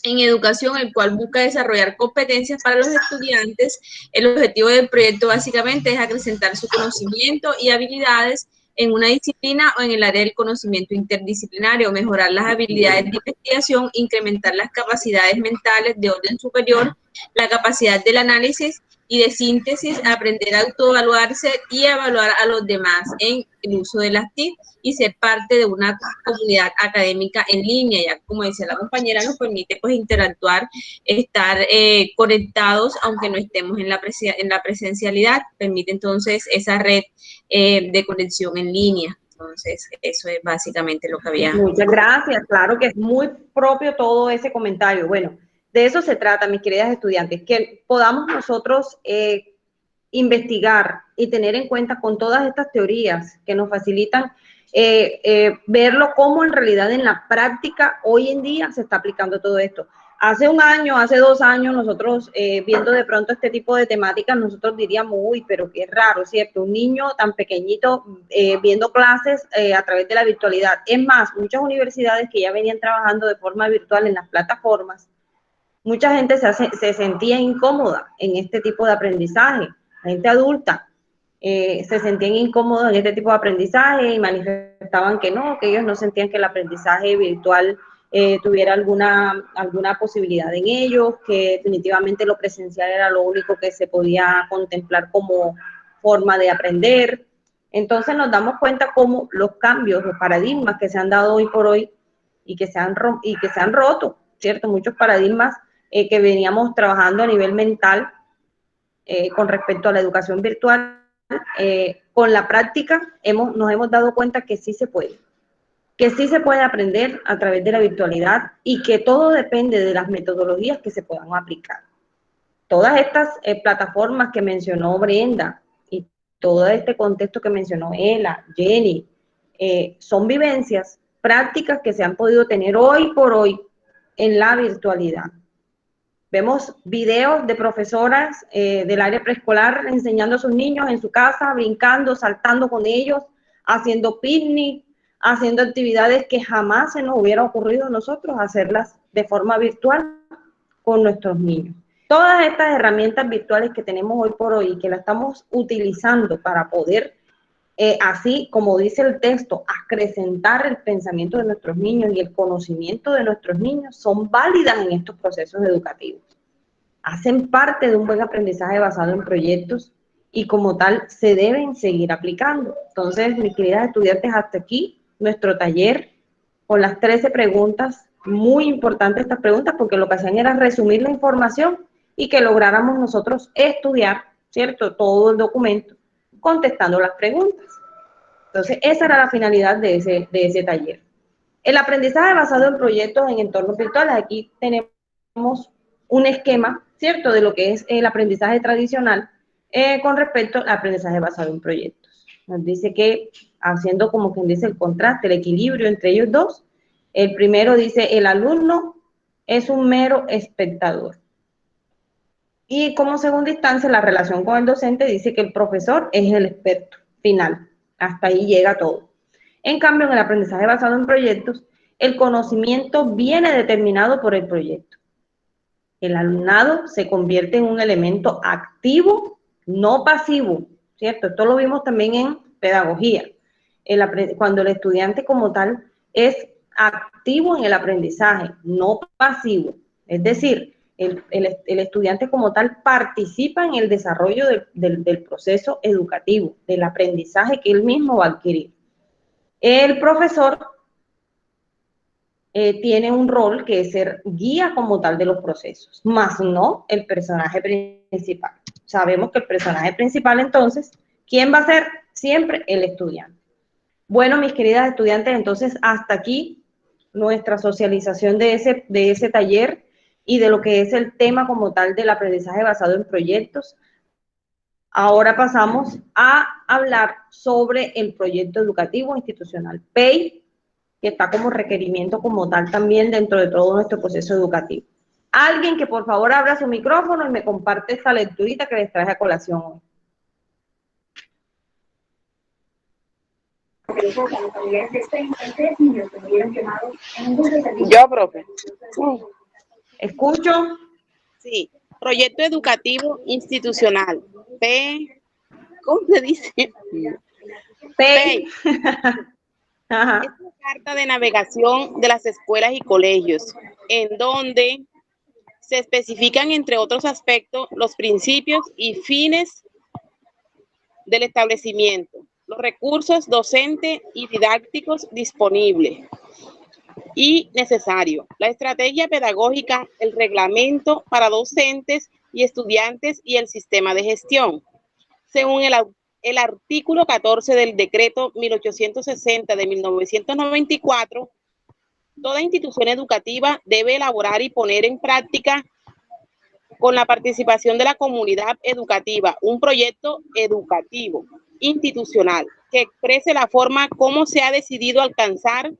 en educación, el cual busca desarrollar competencias para los estudiantes. El objetivo del proyecto básicamente es acrecentar su conocimiento y habilidades en una disciplina o en el área del conocimiento interdisciplinario, mejorar las habilidades de investigación, incrementar las capacidades mentales de orden superior, la capacidad del análisis y de síntesis, aprender a autoevaluarse y evaluar a los demás en el uso de las TIC y ser parte de una comunidad académica en línea. Ya como decía la compañera, nos permite pues interactuar, estar conectados aunque no estemos en la presencialidad, permite entonces esa red de conexión en línea. Entonces, eso es básicamente lo que había. Muchas gracias. Claro que es muy propio todo ese comentario. Bueno, de eso se trata, mis queridas estudiantes, que podamos nosotros investigar y tener en cuenta con todas estas teorías que nos facilitan verlo cómo en realidad en la práctica hoy en día se está aplicando todo esto. Hace un año, hace 2 años, nosotros viendo de pronto este tipo de temáticas, nosotros diríamos, uy, pero qué raro, ¿cierto? Un niño tan pequeñito viendo clases a través de la virtualidad. Es más, muchas universidades que ya venían trabajando de forma virtual en las plataformas, mucha gente se sentía incómoda en este tipo de aprendizaje, la gente adulta. se sentían incómodos en este tipo de aprendizaje y manifestaban que no, que ellos no sentían que el aprendizaje virtual tuviera alguna posibilidad en ellos, que definitivamente lo presencial era lo único que se podía contemplar como forma de aprender. Entonces nos damos cuenta cómo los cambios, los paradigmas que se han dado hoy por hoy y que se han roto, ¿cierto? Muchos paradigmas que veníamos trabajando a nivel mental con respecto a la educación virtual, con la práctica nos hemos dado cuenta que sí se puede aprender a través de la virtualidad y que todo depende de las metodologías que se puedan aplicar. Todas estas plataformas que mencionó Brenda y todo este contexto que mencionó Ela, Jenny, son vivencias, prácticas que se han podido tener hoy por hoy en la virtualidad. Vemos videos de profesoras del área preescolar enseñando a sus niños en su casa, brincando, saltando con ellos, haciendo picnic, haciendo actividades que jamás se nos hubiera ocurrido a nosotros hacerlas de forma virtual con nuestros niños. Todas estas herramientas virtuales que tenemos hoy por hoy y que las estamos utilizando para poder, así como dice el texto, acrecentar el pensamiento de nuestros niños y el conocimiento de nuestros niños, son válidas en estos procesos educativos. Hacen parte de un buen aprendizaje basado en proyectos y como tal se deben seguir aplicando. Entonces, mis queridas estudiantes, hasta aquí nuestro taller con las 13 preguntas. Muy importantes estas preguntas porque lo que hacían era resumir la información y que lográramos nosotros estudiar, ¿cierto?, todo el documento contestando las preguntas. Entonces, esa era la finalidad de ese taller. El aprendizaje basado en proyectos en entornos virtuales. Aquí tenemos un esquema, ¿cierto?, de lo que es el aprendizaje tradicional con respecto al aprendizaje basado en proyectos. Nos dice que, haciendo como quien dice el contraste, el equilibrio entre ellos dos, el primero dice, el alumno es un mero espectador. Y como segunda instancia, la relación con el docente dice que el profesor es el experto final. Hasta ahí llega todo. En cambio, en el aprendizaje basado en proyectos, el conocimiento viene determinado por el proyecto. El alumnado se convierte en un elemento activo, no pasivo, ¿cierto? Esto lo vimos también en pedagogía. Cuando el estudiante como tal es activo en el aprendizaje, no pasivo. Es decir, el estudiante como tal participa en el desarrollo del proceso educativo, del aprendizaje que él mismo va a adquirir. El profesor tiene un rol que es ser guía como tal de los procesos, más no el personaje principal. Sabemos que el personaje principal, entonces, ¿quién va a ser? Siempre el estudiante. Bueno, mis queridas estudiantes, entonces, hasta aquí nuestra socialización de ese taller y de lo que es el tema como tal del aprendizaje basado en proyectos. Ahora pasamos a hablar sobre el proyecto educativo institucional, PEI, que está como requerimiento como tal también dentro de todo nuestro proceso educativo. Alguien que por favor abra su micrófono y me comparte esta lecturita que les traje a colación hoy. Yo, profe. ¿Escucho? Sí, proyecto educativo institucional. ¿Cómo se dice? PEI. Ajá. Es una carta de navegación de las escuelas y colegios, en donde se especifican, entre otros aspectos, los principios y fines del establecimiento, los recursos docentes y didácticos disponibles y necesarios, la estrategia pedagógica, el reglamento para docentes y estudiantes y el sistema de gestión. Según el artículo 14 del decreto 1860 de 1994, toda institución educativa debe elaborar y poner en práctica, con la participación de la comunidad educativa, un proyecto educativo institucional que exprese la forma como se ha decidido alcanzar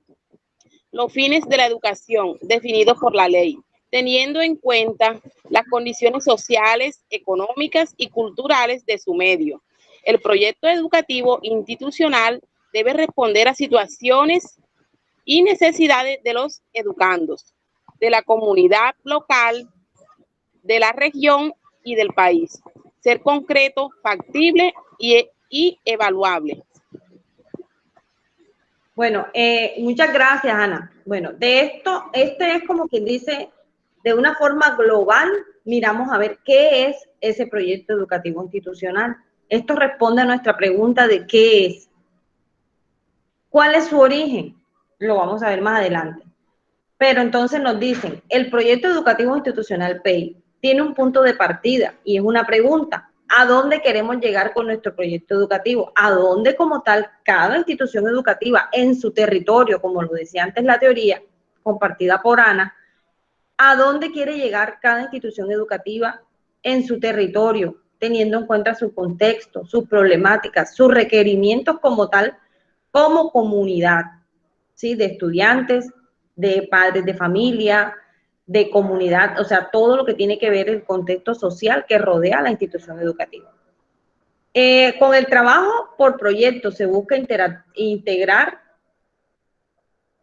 los fines de la educación definidos por la ley, teniendo en cuenta las condiciones sociales, económicas y culturales de su medio. El proyecto educativo institucional debe responder a situaciones y necesidades de los educandos, de la comunidad local, de la región y del país. Ser concreto, factible y y evaluables. Bueno, muchas gracias, Ana. Bueno, de esto, este es como quien dice, de una forma global, miramos a ver qué es ese proyecto educativo institucional. Esto responde a nuestra pregunta de qué es. ¿Cuál es su origen? Lo vamos a ver más adelante. Pero entonces nos dicen, el proyecto educativo institucional PEI tiene un punto de partida y es una pregunta. ¿A dónde queremos llegar con nuestro proyecto educativo? ¿A dónde como tal cada institución educativa en su territorio, como lo decía antes la teoría compartida por Ana, a dónde quiere llegar cada institución educativa en su territorio, teniendo en cuenta su contexto, sus problemáticas, sus requerimientos como tal, como comunidad, ¿sí? De estudiantes, de padres de familia, de comunidad, o sea, todo lo que tiene que ver el contexto social que rodea a la institución educativa. Con el trabajo por proyecto se busca integrar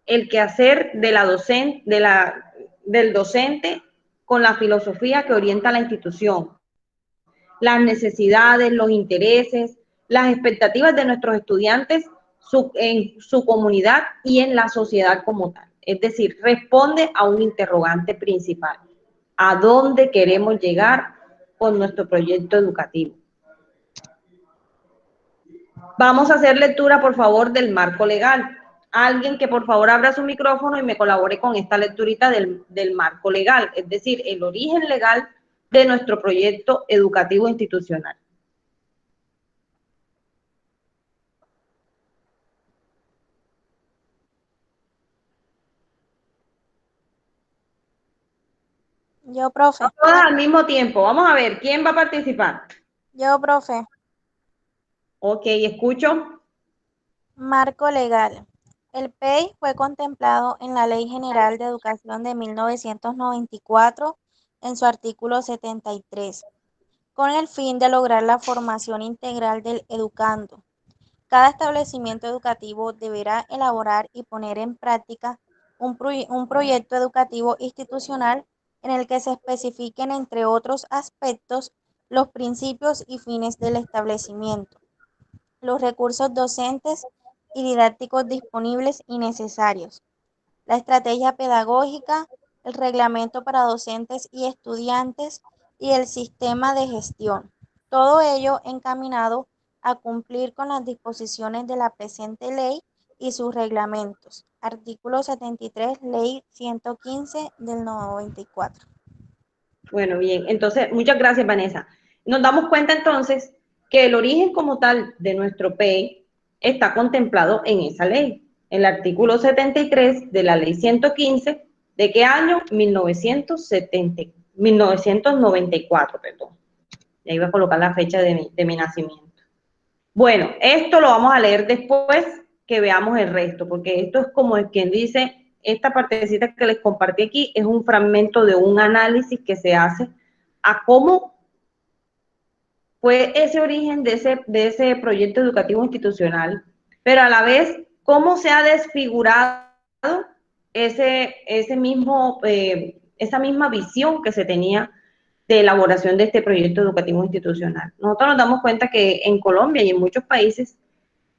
el quehacer de la del docente con la filosofía que orienta a la institución, las necesidades, los intereses, las expectativas de nuestros estudiantes en su comunidad y en la sociedad como tal. Es decir, responde a un interrogante principal. ¿A dónde queremos llegar con nuestro proyecto educativo? Vamos a hacer lectura, por favor, del marco legal. Alguien que por favor abra su micrófono y me colabore con esta lecturita del marco legal, es decir, el origen legal de nuestro proyecto educativo institucional. Yo, profe. Todas al mismo tiempo. Vamos a ver, ¿quién va a participar? Yo, profe. Ok, escucho. Marco legal. El PEI fue contemplado en la Ley General de Educación de 1994 en su artículo 73, con el fin de lograr la formación integral del educando. Cada establecimiento educativo deberá elaborar y poner en práctica un proyecto educativo institucional en el que se especifiquen, entre otros aspectos, los principios y fines del establecimiento, los recursos docentes y didácticos disponibles y necesarios, la estrategia pedagógica, el reglamento para docentes y estudiantes y el sistema de gestión. Todo ello encaminado a cumplir con las disposiciones de la presente ley y sus reglamentos. Artículo 73, Ley 115 del 94. Bueno, bien. Entonces, muchas gracias, Vanessa. Nos damos cuenta entonces que el origen como tal de nuestro PEI está contemplado en esa ley. El artículo 73 de la ley 115, ¿de qué año? 1994, perdón. Y ahí voy a colocar la fecha de mi nacimiento. Bueno, esto lo vamos a leer después que veamos el resto, porque esto es como el quien dice, esta partecita que les compartí aquí es un fragmento de un análisis que se hace a cómo fue ese origen de ese proyecto educativo institucional, pero a la vez cómo se ha desfigurado esa misma visión que se tenía de elaboración de este proyecto educativo institucional. Nosotros nos damos cuenta que en Colombia y en muchos países,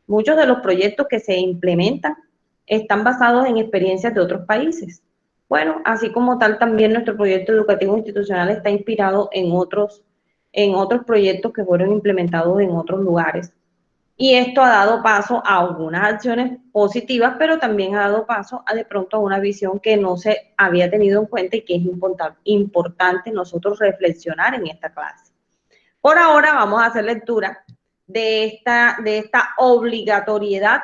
muchos de los proyectos que se implementan están basados en experiencias de otros países. Bueno, así como tal, también nuestro proyecto educativo institucional está inspirado en otros proyectos que fueron implementados en otros lugares. Y esto ha dado paso a algunas acciones positivas, pero también ha dado paso a de pronto a una visión que no se había tenido en cuenta y que es importante nosotros reflexionar en esta clase. Por ahora vamos a hacer lectura de esta obligatoriedad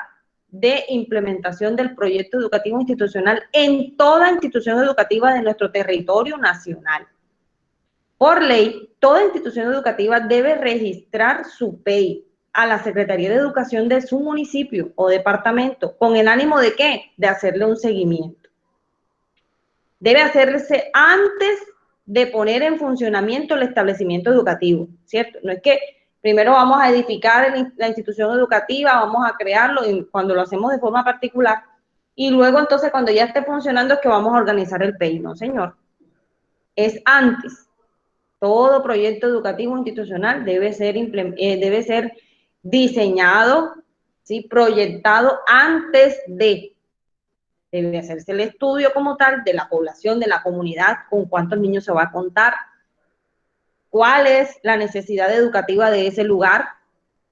de implementación del proyecto educativo institucional en toda institución educativa de nuestro territorio nacional. Por ley, toda institución educativa debe registrar su PEI a la Secretaría de Educación de su municipio o departamento, ¿con el ánimo de qué? De hacerle un seguimiento. Debe hacerse antes de poner en funcionamiento el establecimiento educativo, ¿cierto? No es que primero vamos a edificar la institución educativa, vamos a crearlo, cuando lo hacemos de forma particular, y luego entonces cuando ya esté funcionando es que vamos a organizar el PEI, no señor. Es antes. Todo proyecto educativo institucional debe ser diseñado, ¿sí? Proyectado antes de. Debe hacerse el estudio como tal de la población, de la comunidad, con cuántos niños se va a contar, cuál es la necesidad educativa de ese lugar.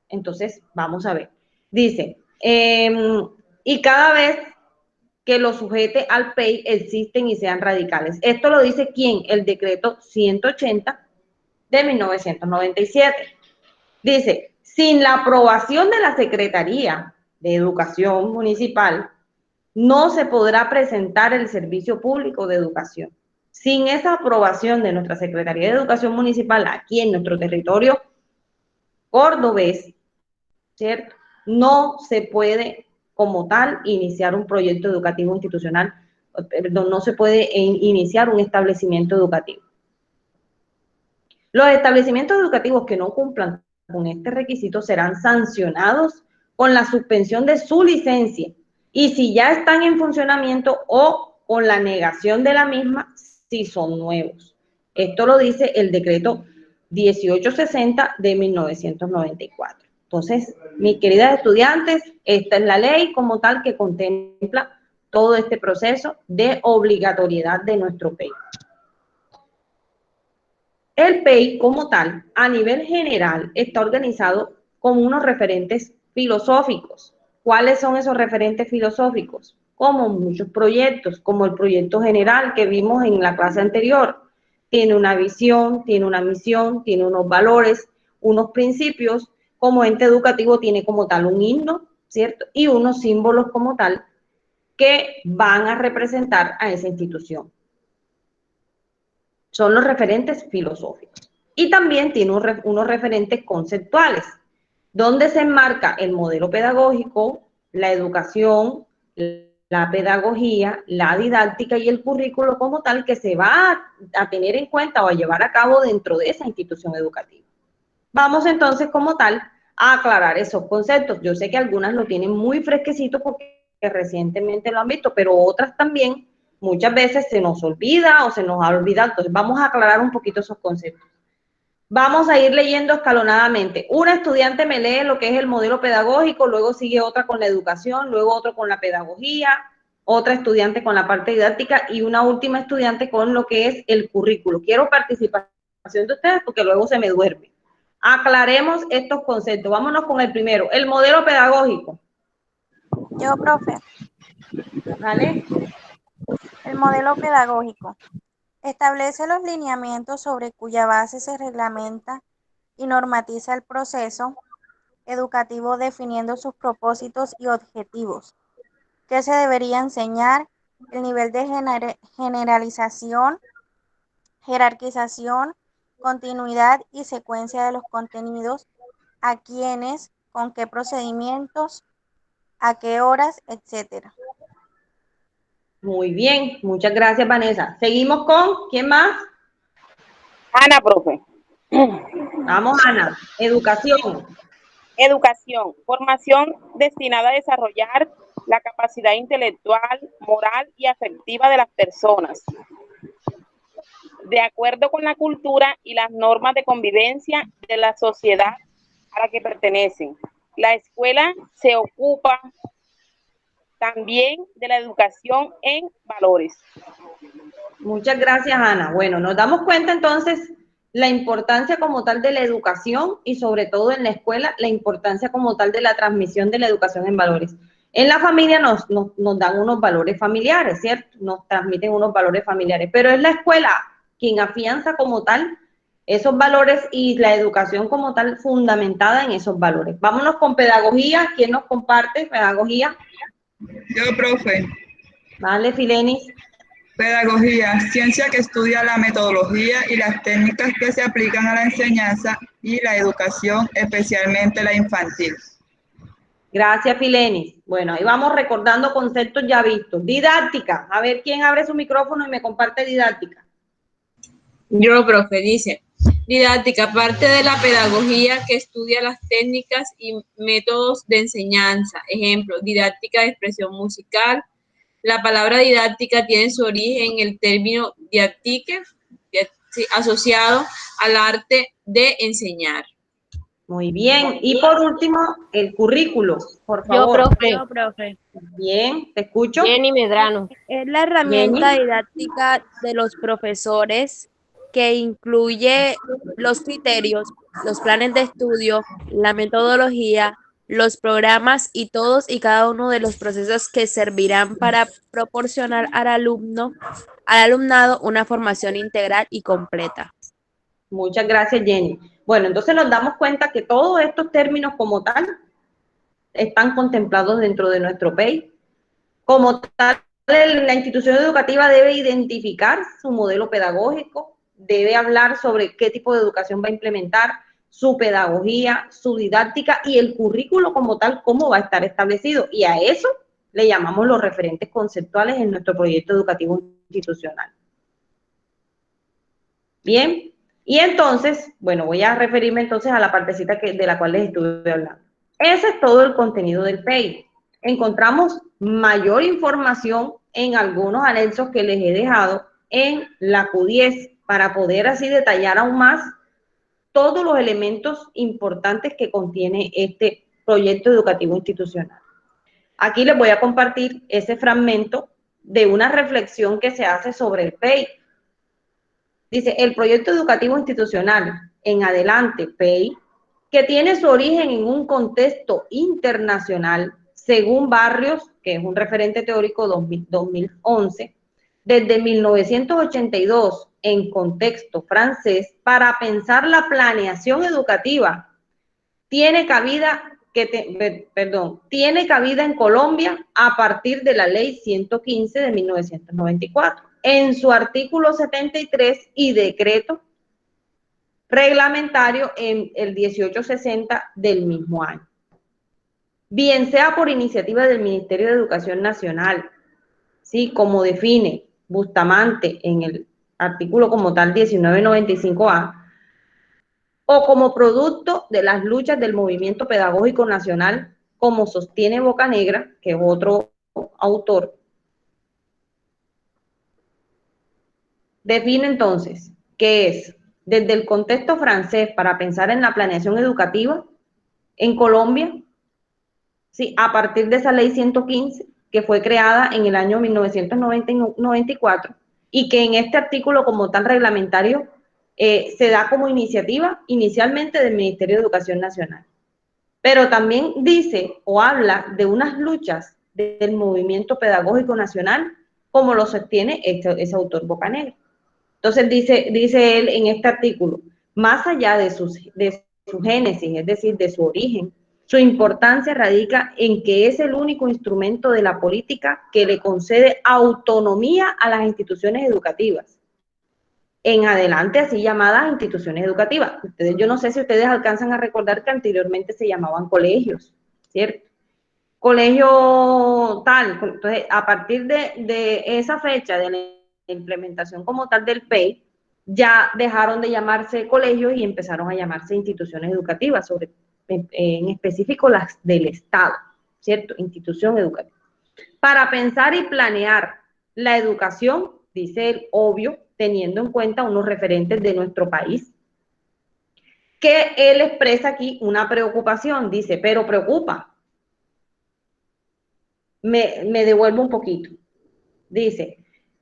Entonces, vamos a ver. Dice, y cada vez que lo sujete al PEI existen y sean radicales. Esto lo dice ¿quién? El decreto 180 de 1997. Dice, sin la aprobación de la Secretaría de Educación Municipal, no se podrá presentar el servicio público de educación. Sin esa aprobación de nuestra Secretaría de Educación Municipal aquí en nuestro territorio cordobés, ¿cierto? No se puede como tal iniciar un proyecto educativo institucional, perdón, no se puede iniciar un establecimiento educativo. Los establecimientos educativos que no cumplan con este requisito serán sancionados con la suspensión de su licencia y si ya están en funcionamiento o con la negación de la misma si son nuevos. Esto lo dice el decreto 1860 de 1994. Entonces, mis queridas estudiantes, esta es la ley como tal que contempla todo este proceso de obligatoriedad de nuestro PEI. El PEI como tal, a nivel general, está organizado como unos referentes filosóficos. ¿Cuáles son esos referentes filosóficos? Como muchos proyectos, como el proyecto general que vimos en la clase anterior. Tiene una visión, tiene una misión, tiene unos valores, unos principios. Como ente educativo tiene como tal un himno, ¿cierto? Y unos símbolos como tal que van a representar a esa institución. Son los referentes filosóficos. Y también tiene unos referentes conceptuales, donde se enmarca el modelo pedagógico, la educación, la pedagogía, la didáctica y el currículo como tal que se va a tener en cuenta o a llevar a cabo dentro de esa institución educativa. Vamos entonces como tal a aclarar esos conceptos. Yo sé que algunas lo tienen muy fresquecito porque recientemente lo han visto, pero otras también muchas veces se nos olvida o se nos ha olvidado. Entonces vamos a aclarar un poquito esos conceptos. Vamos a ir leyendo escalonadamente. Una estudiante me lee lo que es el modelo pedagógico, luego sigue otra con la educación, luego otro con la pedagogía, otra estudiante con la parte didáctica y una última estudiante con lo que es el currículo. Quiero participación de ustedes porque luego se me duerme. Aclaremos estos conceptos. Vámonos con el primero, el modelo pedagógico. Yo, profe. ¿Vale? El modelo pedagógico establece los lineamientos sobre cuya base se reglamenta y normatiza el proceso educativo definiendo sus propósitos y objetivos, qué se debería enseñar, el nivel de generalización, jerarquización, continuidad y secuencia de los contenidos, a quiénes, con qué procedimientos, a qué horas, etcétera. Muy bien, muchas gracias, Vanessa. Seguimos con, ¿quién más? Ana, profe. Vamos, Ana. Educación. Educación, formación destinada a desarrollar la capacidad intelectual, moral y afectiva de las personas, de acuerdo con la cultura y las normas de convivencia de la sociedad a la que pertenecen. La escuela se ocupa también de la educación en valores. Muchas gracias, Ana. Bueno, nos damos cuenta entonces la importancia como tal de la educación y sobre todo en la escuela, la importancia como tal de la transmisión de la educación en valores. En la familia nos dan unos valores familiares, ¿cierto? Nos transmiten unos valores familiares, pero es la escuela quien afianza como tal esos valores y la educación como tal fundamentada en esos valores. Vámonos con pedagogía. ¿Quién nos comparte pedagogía? Yo, profe. Vale, Filenis. Pedagogía, ciencia que estudia la metodología y las técnicas que se aplican a la enseñanza y la educación, especialmente la infantil. Gracias, Filenis. Bueno, ahí vamos recordando conceptos ya vistos. Didáctica. A ver, ¿quién abre su micrófono y me comparte didáctica? Yo, profe, dice, didáctica, parte de la pedagogía que estudia las técnicas y métodos de enseñanza. Ejemplo, didáctica de expresión musical. La palabra didáctica tiene su origen en el término didactique, asociado al arte de enseñar. Muy bien. Y por último, el currículo, por Yo, favor. profe. Yo, profe. Bien, te escucho. Jenny Medrano. Es la herramienta Jenny. didáctica de los profesores que incluye los criterios, los planes de estudio, la metodología, los programas y todos y cada uno de los procesos que servirán para proporcionar al alumnado una formación integral y completa. Muchas gracias, Jenny. Bueno, entonces nos damos cuenta que todos estos términos como tal están contemplados dentro de nuestro PEI. Como tal, la institución educativa debe identificar su modelo pedagógico, debe hablar sobre qué tipo de educación va a implementar, su pedagogía, su didáctica y el currículo como tal, cómo va a estar establecido. Y a eso le llamamos los referentes conceptuales en nuestro proyecto educativo institucional. Bien, y entonces, bueno, voy a referirme entonces a la partecita de la cual les estuve hablando. Ese es todo el contenido del PEI. Encontramos mayor información en algunos anexos que les he dejado en la Q10 para poder así detallar aún más todos los elementos importantes que contiene este proyecto educativo institucional. Aquí les voy a compartir ese fragmento de una reflexión que se hace sobre el PEI. Dice, el proyecto educativo institucional, en adelante, PEI, que tiene su origen en un contexto internacional, según Barrios, que es un referente teórico 2011, desde 1982, en contexto francés, para pensar la planeación educativa, tiene cabida en Colombia a partir de la Ley 115 de 1994, en su artículo 73 y decreto reglamentario en el 1860 del mismo año. Bien sea por iniciativa del Ministerio de Educación Nacional, ¿sí? Como define Bustamante en el artículo como tal 1995A, o como producto de las luchas del movimiento pedagógico nacional, como sostiene Bocanegra, que es otro autor. Define entonces que es desde el contexto francés para pensar en la planeación educativa en Colombia, sí, a partir de esa ley 115 que fue creada en el año 1994 y que en este artículo como tal reglamentario se da como iniciativa inicialmente del Ministerio de Educación Nacional. Pero también dice o habla de unas luchas del movimiento pedagógico nacional, como lo sostiene ese autor Bocanegra. Entonces dice él en este artículo, más allá de su génesis, es decir, de su origen, su importancia radica en que es el único instrumento de la política que le concede autonomía a las instituciones educativas, en adelante así llamadas instituciones educativas. Yo no sé si ustedes alcanzan a recordar que anteriormente se llamaban colegios, ¿cierto? Colegio tal. Entonces, a partir de esa fecha de la implementación como tal del PEI, ya dejaron de llamarse colegios y empezaron a llamarse instituciones educativas, en específico las del Estado, ¿cierto? Institución educativa. Para pensar y planear la educación, dice el obvio, teniendo en cuenta unos referentes de nuestro país, que él expresa aquí una preocupación, dice, pero preocupa. Me devuelvo un poquito. Dice,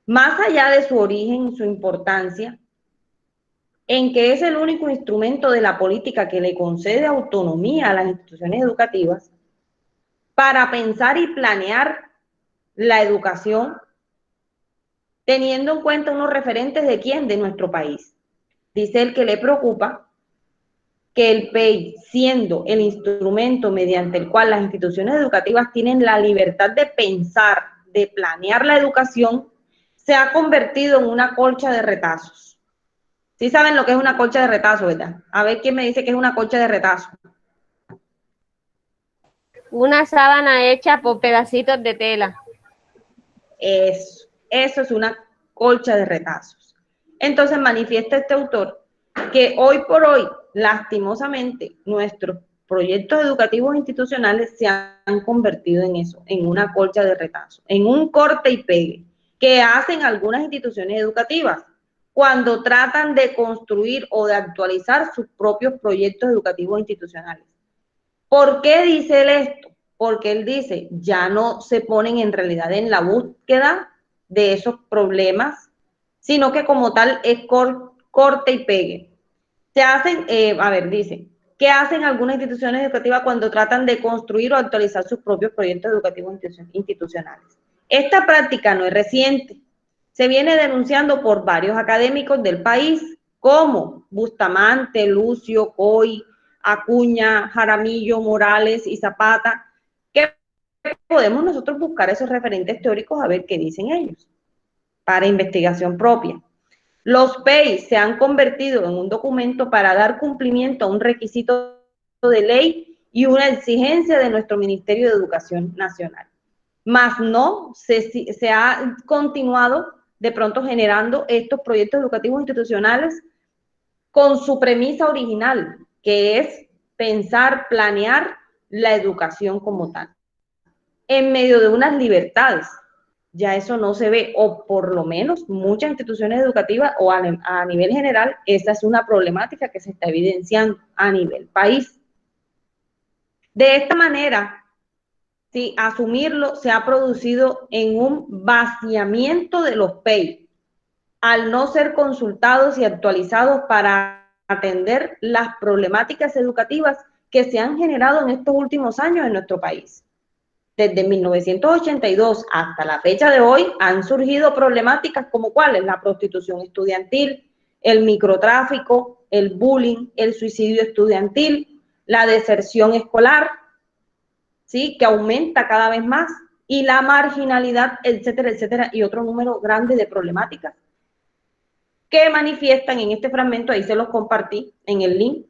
más allá de su origen y su importancia, en que es el único instrumento de la política que le concede autonomía a las instituciones educativas para pensar y planear la educación, teniendo en cuenta unos referentes de quién, de nuestro país. Dice él que le preocupa que el PEI, siendo el instrumento mediante el cual las instituciones educativas tienen la libertad de pensar, de planear la educación, se ha convertido en una colcha de retazos. ¿Sí saben lo que es una colcha de retazos, verdad? A ver quién me dice que es una colcha de retazos. Una sábana hecha por pedacitos de tela. Eso es una colcha de retazos. Entonces manifiesta este autor que hoy por hoy, lastimosamente, nuestros proyectos educativos institucionales se han convertido en eso, en una colcha de retazos, en un corte y pegue que hacen algunas instituciones educativas. cuando tratan de construir o de actualizar sus propios proyectos educativos institucionales. ¿Por qué dice él esto? Porque él dice, ya no se ponen en realidad en la búsqueda de esos problemas, sino que como tal es corte y pegue. Se hacen, dice, ¿qué hacen algunas instituciones educativas cuando tratan de construir o actualizar sus propios proyectos educativos institucionales? Esta práctica no es reciente. Se viene denunciando por varios académicos del país, como Bustamante, Lucio, Coy, Acuña, Jaramillo, Morales y Zapata, que podemos nosotros buscar esos referentes teóricos a ver qué dicen ellos, para investigación propia. Los PEI se han convertido en un documento para dar cumplimiento a un requisito de ley y una exigencia de nuestro Ministerio de Educación Nacional. Más no se ha continuado de pronto generando estos proyectos educativos institucionales con su premisa original, que es pensar, planear la educación como tal, en medio de unas libertades. Ya eso no se ve, o por lo menos muchas instituciones educativas o a nivel general, esa es una problemática que se está evidenciando a nivel país. De esta manera, sí, asumirlo se ha producido en un vaciamiento de los PEI, al no ser consultados y actualizados para atender las problemáticas educativas que se han generado en estos últimos años en nuestro país. Desde 1982 hasta la fecha de hoy han surgido problemáticas como cuáles: la prostitución estudiantil, el microtráfico, el bullying, el suicidio estudiantil, la deserción escolar, ¿sí?, que aumenta cada vez más, y la marginalidad, etcétera, etcétera, y otro número grande de problemáticas que manifiestan en este fragmento. Ahí se los compartí en el link,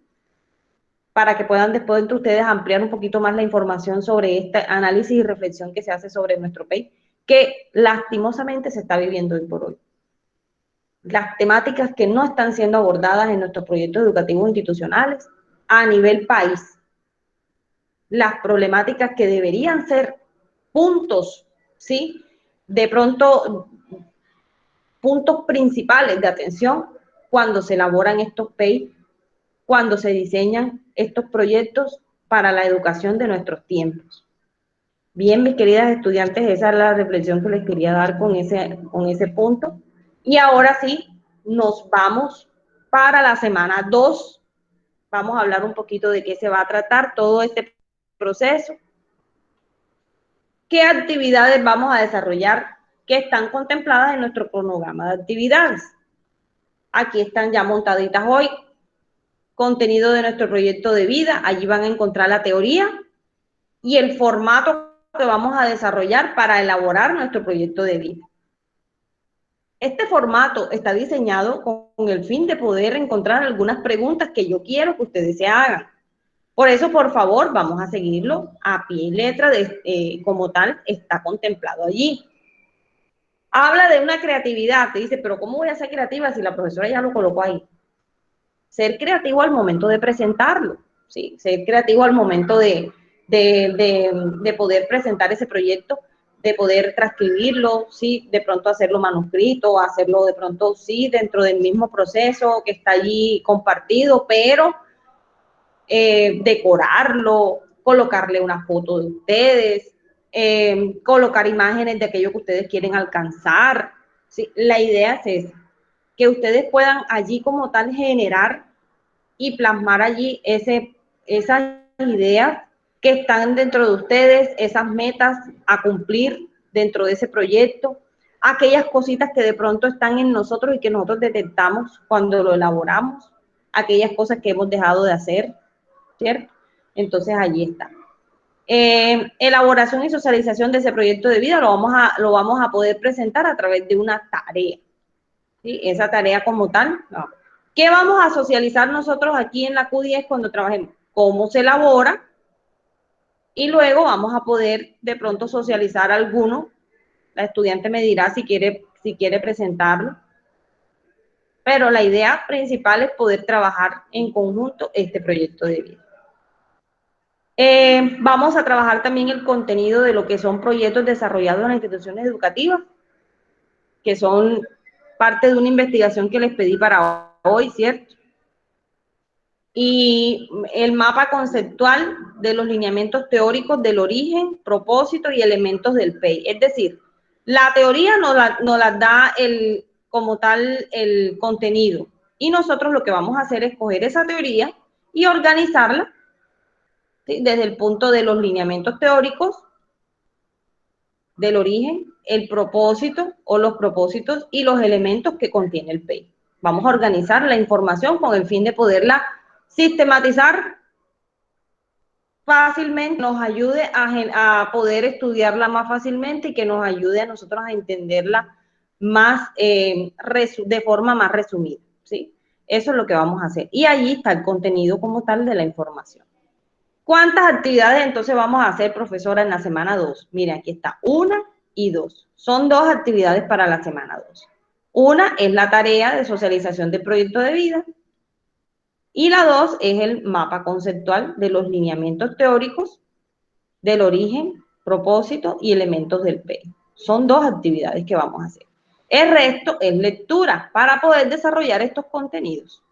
para que puedan después entre ustedes ampliar un poquito más la información sobre este análisis y reflexión que se hace sobre nuestro país, que lastimosamente se está viviendo hoy por hoy. Las temáticas que no están siendo abordadas en nuestros proyectos educativos institucionales a nivel país. Las problemáticas que deberían ser puntos, ¿sí?, de pronto puntos principales de atención cuando se elaboran estos PEI, cuando se diseñan estos proyectos para la educación de nuestros tiempos. Bien, mis queridas estudiantes, esa es la reflexión que les quería dar con ese punto. Y ahora sí, nos vamos para la semana 2. Vamos a hablar un poquito de qué se va a tratar todo este proceso. ¿Qué actividades vamos a desarrollar que están contempladas en nuestro cronograma de actividades? Aquí están ya montaditas hoy. Contenido de nuestro proyecto de vida, allí van a encontrar la teoría y el formato que vamos a desarrollar para elaborar nuestro proyecto de vida. Este formato está diseñado con el fin de poder encontrar algunas preguntas que yo quiero que ustedes se hagan. Por eso, por favor, vamos a seguirlo a pie y letra, como tal está contemplado allí. Habla de una creatividad, te dice, pero ¿cómo voy a ser creativa si la profesora ya lo colocó ahí? Ser creativo al momento de presentarlo, ¿sí? Ser creativo al momento de poder presentar ese proyecto, de poder transcribirlo, ¿sí?, de pronto hacerlo manuscrito, hacerlo de pronto, sí, dentro del mismo proceso que está allí compartido, pero decorarlo, colocarle una foto de ustedes, colocar imágenes de aquello que ustedes quieren alcanzar, ¿sí? La idea es esa, que ustedes puedan allí como tal generar y plasmar allí esas ideas que están dentro de ustedes, esas metas a cumplir dentro de ese proyecto, aquellas cositas que de pronto están en nosotros y que nosotros detectamos cuando lo elaboramos, aquellas cosas que hemos dejado de hacer, ¿cierto? Entonces allí está. Elaboración y socialización de ese proyecto de vida lo vamos a poder presentar a través de una tarea, ¿sí? Esa tarea como tal, no. ¿Qué vamos a socializar nosotros aquí en la Q10 cuando trabajemos? ¿Cómo se elabora? Y luego vamos a poder de pronto socializar alguno. La estudiante me dirá si quiere presentarlo. Pero la idea principal es poder trabajar en conjunto este proyecto de vida. Vamos a trabajar también el contenido de lo que son proyectos desarrollados en las instituciones educativas, que son parte de una investigación que les pedí para hoy, ¿cierto? Y el mapa conceptual de los lineamientos teóricos del origen, propósito y elementos del PEI. Es decir, la teoría nos la da como tal el contenido. Y nosotros lo que vamos a hacer es coger esa teoría y organizarla, ¿sí?, desde el punto de los lineamientos teóricos, del origen, el propósito o los propósitos y los elementos que contiene el PEI. Vamos a organizar la información con el fin de poderla sistematizar fácilmente, nos ayude a poder estudiarla más fácilmente y que nos ayude a nosotros a entenderla más de forma más resumida, ¿sí? Eso es lo que vamos a hacer. Y allí está el contenido como tal de la información. ¿Cuántas actividades entonces vamos a hacer, profesora, en la semana 2? Mira, aquí está, 1 y 2. Son 2 actividades para la semana 2. Una es la tarea de socialización del proyecto de vida y la 2 es el mapa conceptual de los lineamientos teóricos del origen, propósito y elementos del PEI. Son 2 actividades que vamos a hacer. El resto es lectura para poder desarrollar estos contenidos.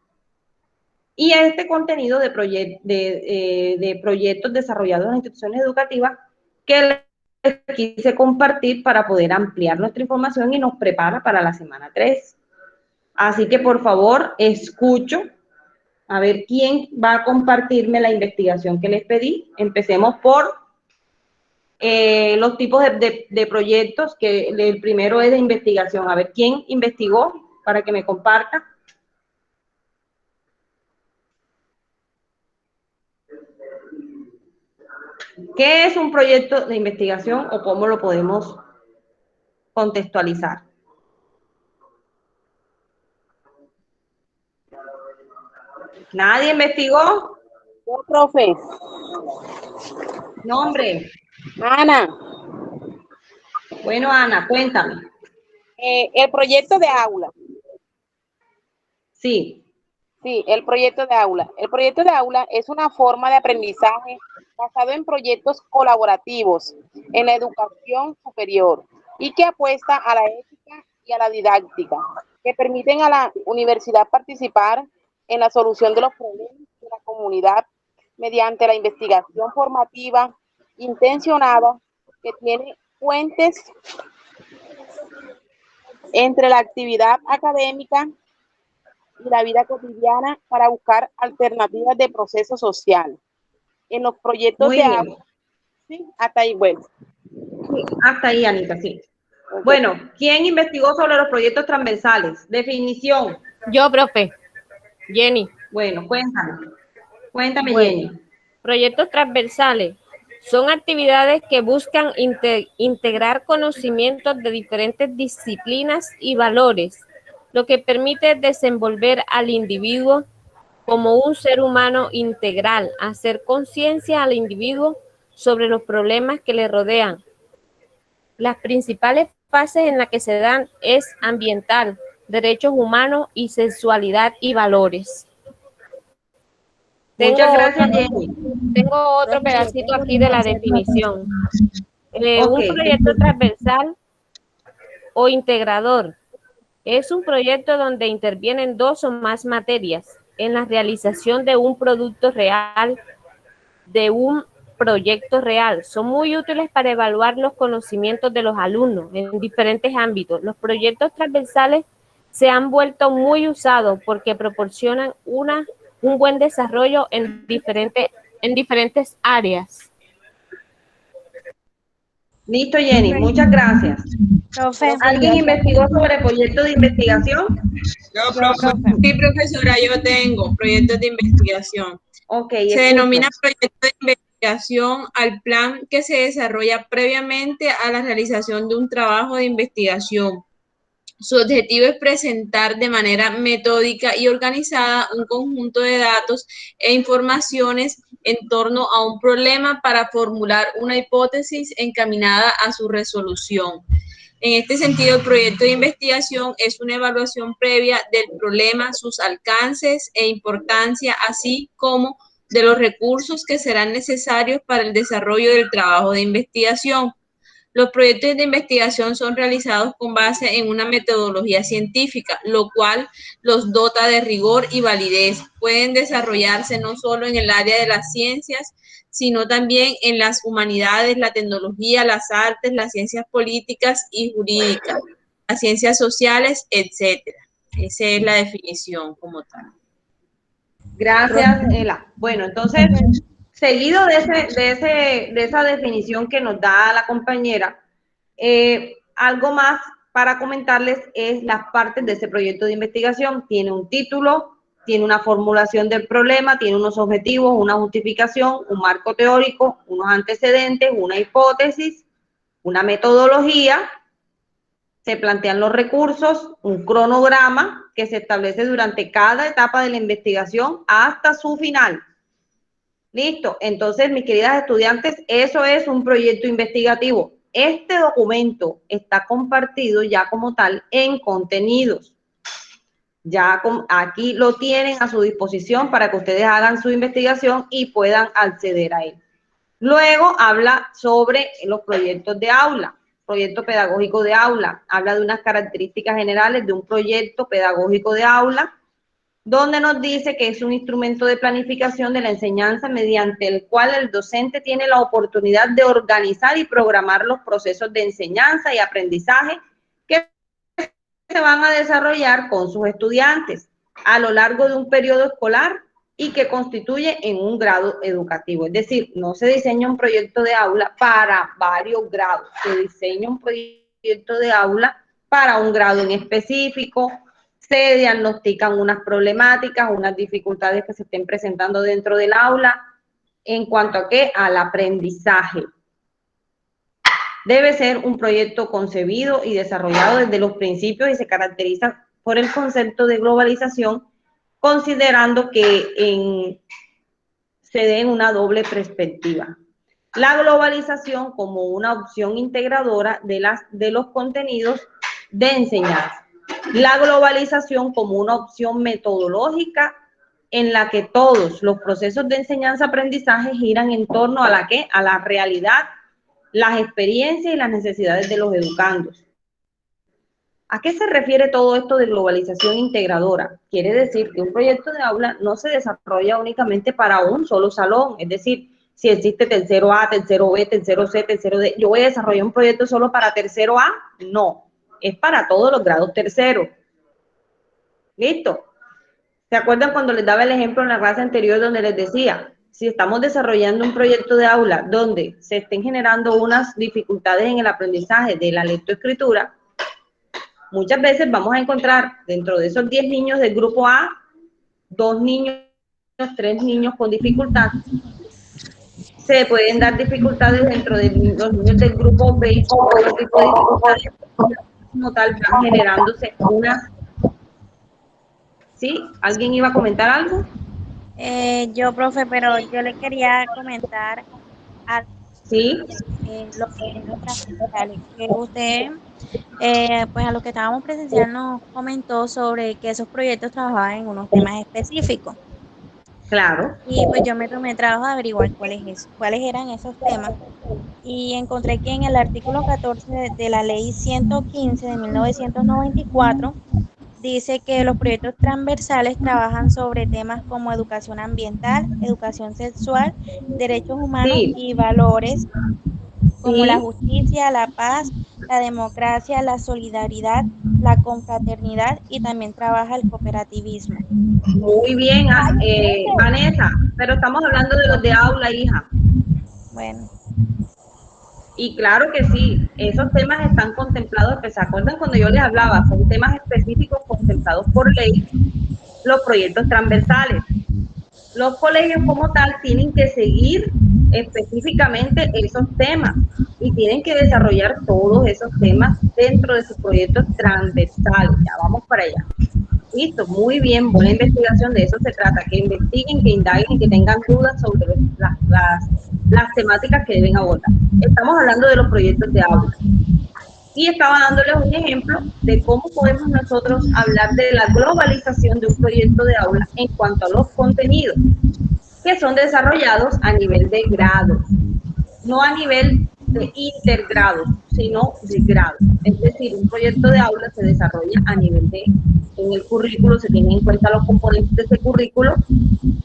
Y este contenido de proyectos desarrollados en las instituciones educativas que les quise compartir para poder ampliar nuestra información y nos prepara para la semana 3. Así que, por favor, escucho a ver quién va a compartirme la investigación que les pedí. Empecemos por los tipos de proyectos, que el primero es de investigación. A ver, ¿quién investigó para que me comparta? ¿Qué es un proyecto de investigación o cómo lo podemos contextualizar? ¿Nadie investigó? Yo, profe. Nombre. Ana. Bueno, Ana, cuéntame. El proyecto de aula. Sí. Sí, el proyecto de aula. El proyecto de aula es una forma de aprendizaje basado en proyectos colaborativos en la educación superior y que apuesta a la ética y a la didáctica, que permiten a la universidad participar en la solución de los problemas de la comunidad mediante la investigación formativa intencionada que tiene puentes entre la actividad académica y la vida cotidiana para buscar alternativas de proceso social. En los proyectos Muy de bien. aula, ¿sí? Hasta ahí, bueno. Sí, hasta ahí, Anita, sí. Okay. Bueno, ¿quién investigó sobre los proyectos transversales? Definición. Yo, profe. Jenny. Bueno, cuéntame. Cuéntame, Bueno, Jenny. Proyectos transversales son actividades que buscan integrar conocimientos de diferentes disciplinas y valores, lo que permite desenvolver al individuo como un ser humano integral, hacer conciencia al individuo sobre los problemas que le rodean. Las principales fases en las que se dan es ambiental, derechos humanos y sexualidad y valores. Muchas gracias, Jenny. Tengo otro pedacito aquí de la definición. Un proyecto transversal o integrador es un proyecto donde intervienen 2 o más materias en la realización de un producto real, de un proyecto real. Son muy útiles para evaluar los conocimientos de los alumnos en diferentes ámbitos. Los proyectos transversales se han vuelto muy usados porque proporcionan un buen desarrollo en diferentes áreas. Listo, Jenny, muchas gracias. Profe, ¿Alguien investigó sobre el proyecto de investigación? Yo, profe. Sí, profesora, yo tengo proyectos de investigación. Ok, Se denomina proyecto de investigación al plan que se desarrolla previamente a la realización de un trabajo de investigación. Su objetivo es presentar de manera metódica y organizada un conjunto de datos e informaciones en torno a un problema para formular una hipótesis encaminada a su resolución. En este sentido, el proyecto de investigación es una evaluación previa del problema, sus alcances e importancia, así como de los recursos que serán necesarios para el desarrollo del trabajo de investigación. Los proyectos de investigación son realizados con base en una metodología científica, lo cual los dota de rigor y validez. Pueden desarrollarse no solo en el área de las ciencias, sino también en las humanidades, la tecnología, las artes, las ciencias políticas y jurídicas, las ciencias sociales, etcétera. Esa es la definición como tal. Gracias, Ela. Bueno, entonces, seguido de esa definición que nos da la compañera, algo más para comentarles es las partes de ese proyecto de investigación. Tiene un título, tiene una formulación del problema, tiene unos objetivos, una justificación, un marco teórico, unos antecedentes, una hipótesis, una metodología, se plantean los recursos, un cronograma que se establece durante cada etapa de la investigación hasta su final. Listo. Entonces, mis queridas estudiantes, eso es un proyecto investigativo. Este documento está compartido ya como tal en contenidos. Ya aquí lo tienen a su disposición para que ustedes hagan su investigación y puedan acceder a él. Luego habla sobre los proyectos de aula. Proyecto pedagógico de aula, habla de unas características generales de un proyecto pedagógico de aula, donde nos dice que es un instrumento de planificación de la enseñanza mediante el cual el docente tiene la oportunidad de organizar y programar los procesos de enseñanza y aprendizaje que se van a desarrollar con sus estudiantes a lo largo de un periodo escolar y que constituye en un grado educativo. Es decir, no se diseña un proyecto de aula para varios grados, se diseña un proyecto de aula para un grado en específico, se diagnostican unas problemáticas, unas dificultades que se estén presentando dentro del aula en cuanto a qué, al aprendizaje. Debe ser un proyecto concebido y desarrollado desde los principios y se caracteriza por el concepto de globalización, considerando que se dé en una doble perspectiva. La globalización como una opción integradora de los contenidos de enseñanza. La globalización como una opción metodológica en la que todos los procesos de enseñanza-aprendizaje giran en torno a la ¿qué? A la realidad, las experiencias y las necesidades de los educandos. ¿A qué se refiere todo esto de globalización integradora? Quiere decir que un proyecto de aula no se desarrolla únicamente para un solo salón, es decir, si existe tercero A, tercero B, tercero C, tercero D, ¿yo voy a desarrollar un proyecto solo para tercero A? No, es para todos los grados terceros. ¿Listo? ¿Se acuerdan cuando les daba el ejemplo en la clase anterior donde les decía, si estamos desarrollando un proyecto de aula donde se estén generando unas dificultades en el aprendizaje de la lectoescritura, muchas veces vamos a encontrar dentro de esos 10 niños del grupo A, 2 niños, 3 niños con dificultad. Se pueden dar dificultades dentro de los niños del grupo B y otro tipo de dificultades. Como tal, van generándose unas... ¿Sí? ¿Alguien iba a comentar algo? Yo, profe, pero yo le quería comentar a Sí. los proyectos transversales que usted, pues a lo que estábamos presenciando, nos comentó sobre que esos proyectos trabajaban en unos temas específicos. Claro. Y pues yo me tomé el trabajo de averiguar cuáles eran esos temas. Y encontré que en el artículo 14 de la ley 115 de 1994 dice que los proyectos transversales trabajan sobre temas como educación ambiental, educación sexual, derechos humanos Sí. y valores como Sí. la justicia, la paz, la democracia, la solidaridad, la confraternidad y también trabaja el cooperativismo. Muy bien, Vanessa, pero estamos hablando de los de aula, hija. Bueno, Y claro que sí, esos temas están contemplados, que se acuerdan cuando yo les hablaba, son temas específicos contemplados por ley, los proyectos transversales. Los colegios como tal tienen que seguir específicamente esos temas y tienen que desarrollar todos esos temas dentro de sus proyectos transversales. Ya vamos para allá. Listo, muy bien, buena investigación, de eso se trata, que investiguen, que indaguen y que tengan dudas sobre las temáticas que deben abordar. Estamos hablando de los proyectos de aula. Y estaba dándoles un ejemplo de cómo podemos nosotros hablar de la globalización de un proyecto de aula en cuanto a los contenidos que son desarrollados a nivel de grado, no a nivel de intergrado. sino de grado. Es decir, un proyecto de aula se desarrolla a nivel de, en el currículo, se tienen en cuenta los componentes de ese currículo,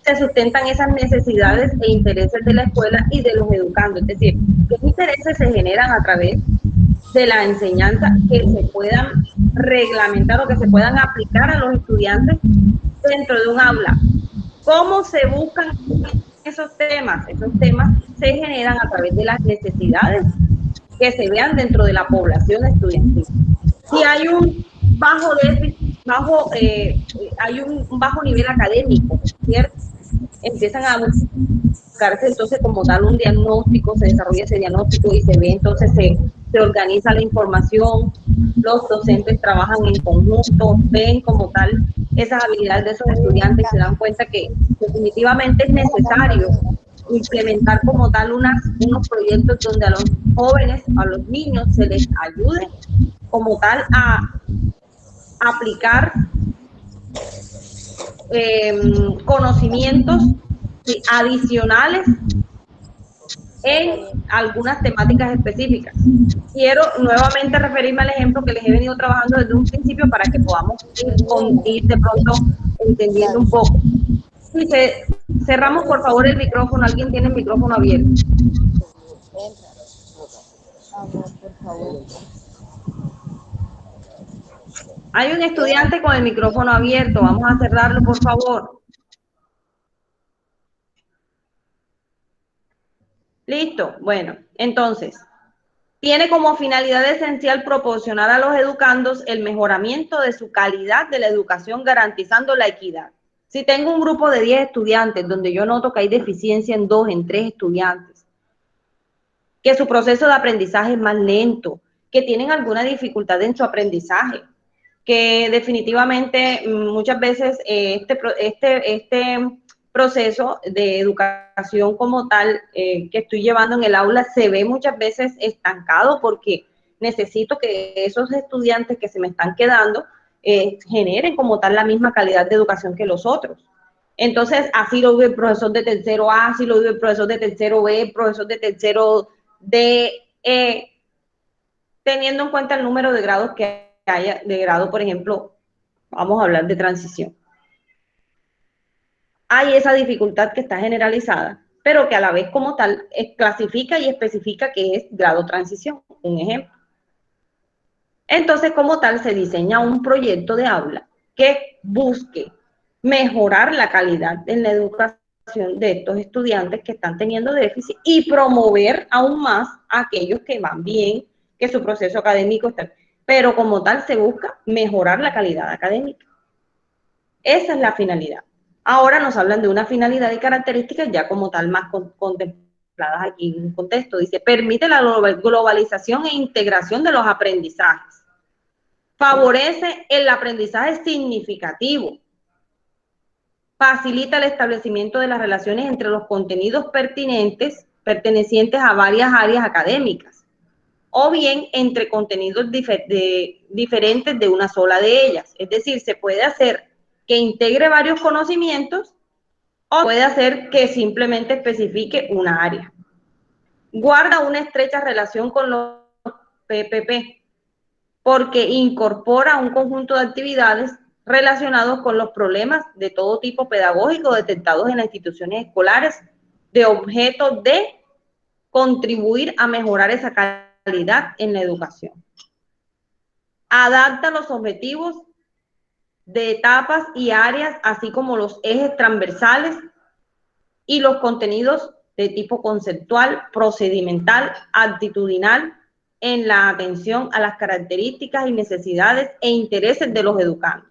se sustentan esas necesidades e intereses de la escuela y de los educandos. Es decir, qué intereses se generan a través de la enseñanza que se puedan reglamentar o que se puedan aplicar a los estudiantes dentro de un aula. ¿Cómo se buscan esos temas? Esos temas se generan a través de las necesidades que se vean dentro de la población estudiantil. Si hay un bajo déficit, hay un bajo nivel académico, ¿cierto? Empiezan a buscarse entonces como tal un diagnóstico, se desarrolla ese diagnóstico y se ve, entonces se organiza la información, los docentes trabajan en conjunto, ven como tal esas habilidades de esos estudiantes y se dan cuenta que definitivamente es necesario implementar como tal unos proyectos donde a los jóvenes, a los niños se les ayude como tal a aplicar conocimientos adicionales en algunas temáticas específicas. Quiero nuevamente referirme al ejemplo que les he venido trabajando desde un principio para que podamos ir de pronto entendiendo un poco. Sí, cerramos por favor el micrófono. ¿Alguien tiene el micrófono abierto? Hay un estudiante con el micrófono abierto. Vamos a cerrarlo, por favor. Listo. Bueno, entonces, tiene como finalidad esencial proporcionar a los educandos el mejoramiento de su calidad de la educación, garantizando la equidad. Si tengo un grupo de 10 estudiantes donde yo noto que hay deficiencia en 2, en 3 estudiantes, que su proceso de aprendizaje es más lento, que tienen alguna dificultad en su aprendizaje, que definitivamente muchas veces este proceso de educación como tal que estoy llevando en el aula se ve muchas veces estancado porque necesito que esos estudiantes que se me están quedando generen como tal la misma calidad de educación que los otros. Entonces, así lo vive el profesor de tercero A, así lo vive el profesor de tercero B, el profesor de tercero D, teniendo en cuenta el número de grados que haya, de grado, por ejemplo, vamos a hablar de transición. Hay esa dificultad que está generalizada, pero que a la vez como tal clasifica y especifica que es grado transición, un ejemplo. Entonces, como tal, se diseña un proyecto de aula que busque mejorar la calidad en la educación de estos estudiantes que están teniendo déficit y promover aún más a aquellos que van bien, que su proceso académico está, pero como tal se busca mejorar la calidad académica. Esa es la finalidad. Ahora nos hablan de una finalidad y características ya como tal más contempladas aquí en un contexto. Dice, permite la globalización e integración de los aprendizajes. Favorece el aprendizaje significativo. Facilita el establecimiento de las relaciones entre los contenidos pertenecientes a varias áreas académicas, o bien entre contenidos diferentes de una sola de ellas. Es decir, se puede hacer que integre varios conocimientos o puede hacer que simplemente especifique una área. Guarda una estrecha relación con los PPP porque incorpora un conjunto de actividades relacionados con los problemas de todo tipo pedagógico detectados en las instituciones escolares, de objeto de contribuir a mejorar esa calidad en la educación. Adapta los objetivos de etapas y áreas, así como los ejes transversales y los contenidos de tipo conceptual, procedimental, actitudinal, en la atención a las características y necesidades e intereses de los educandos.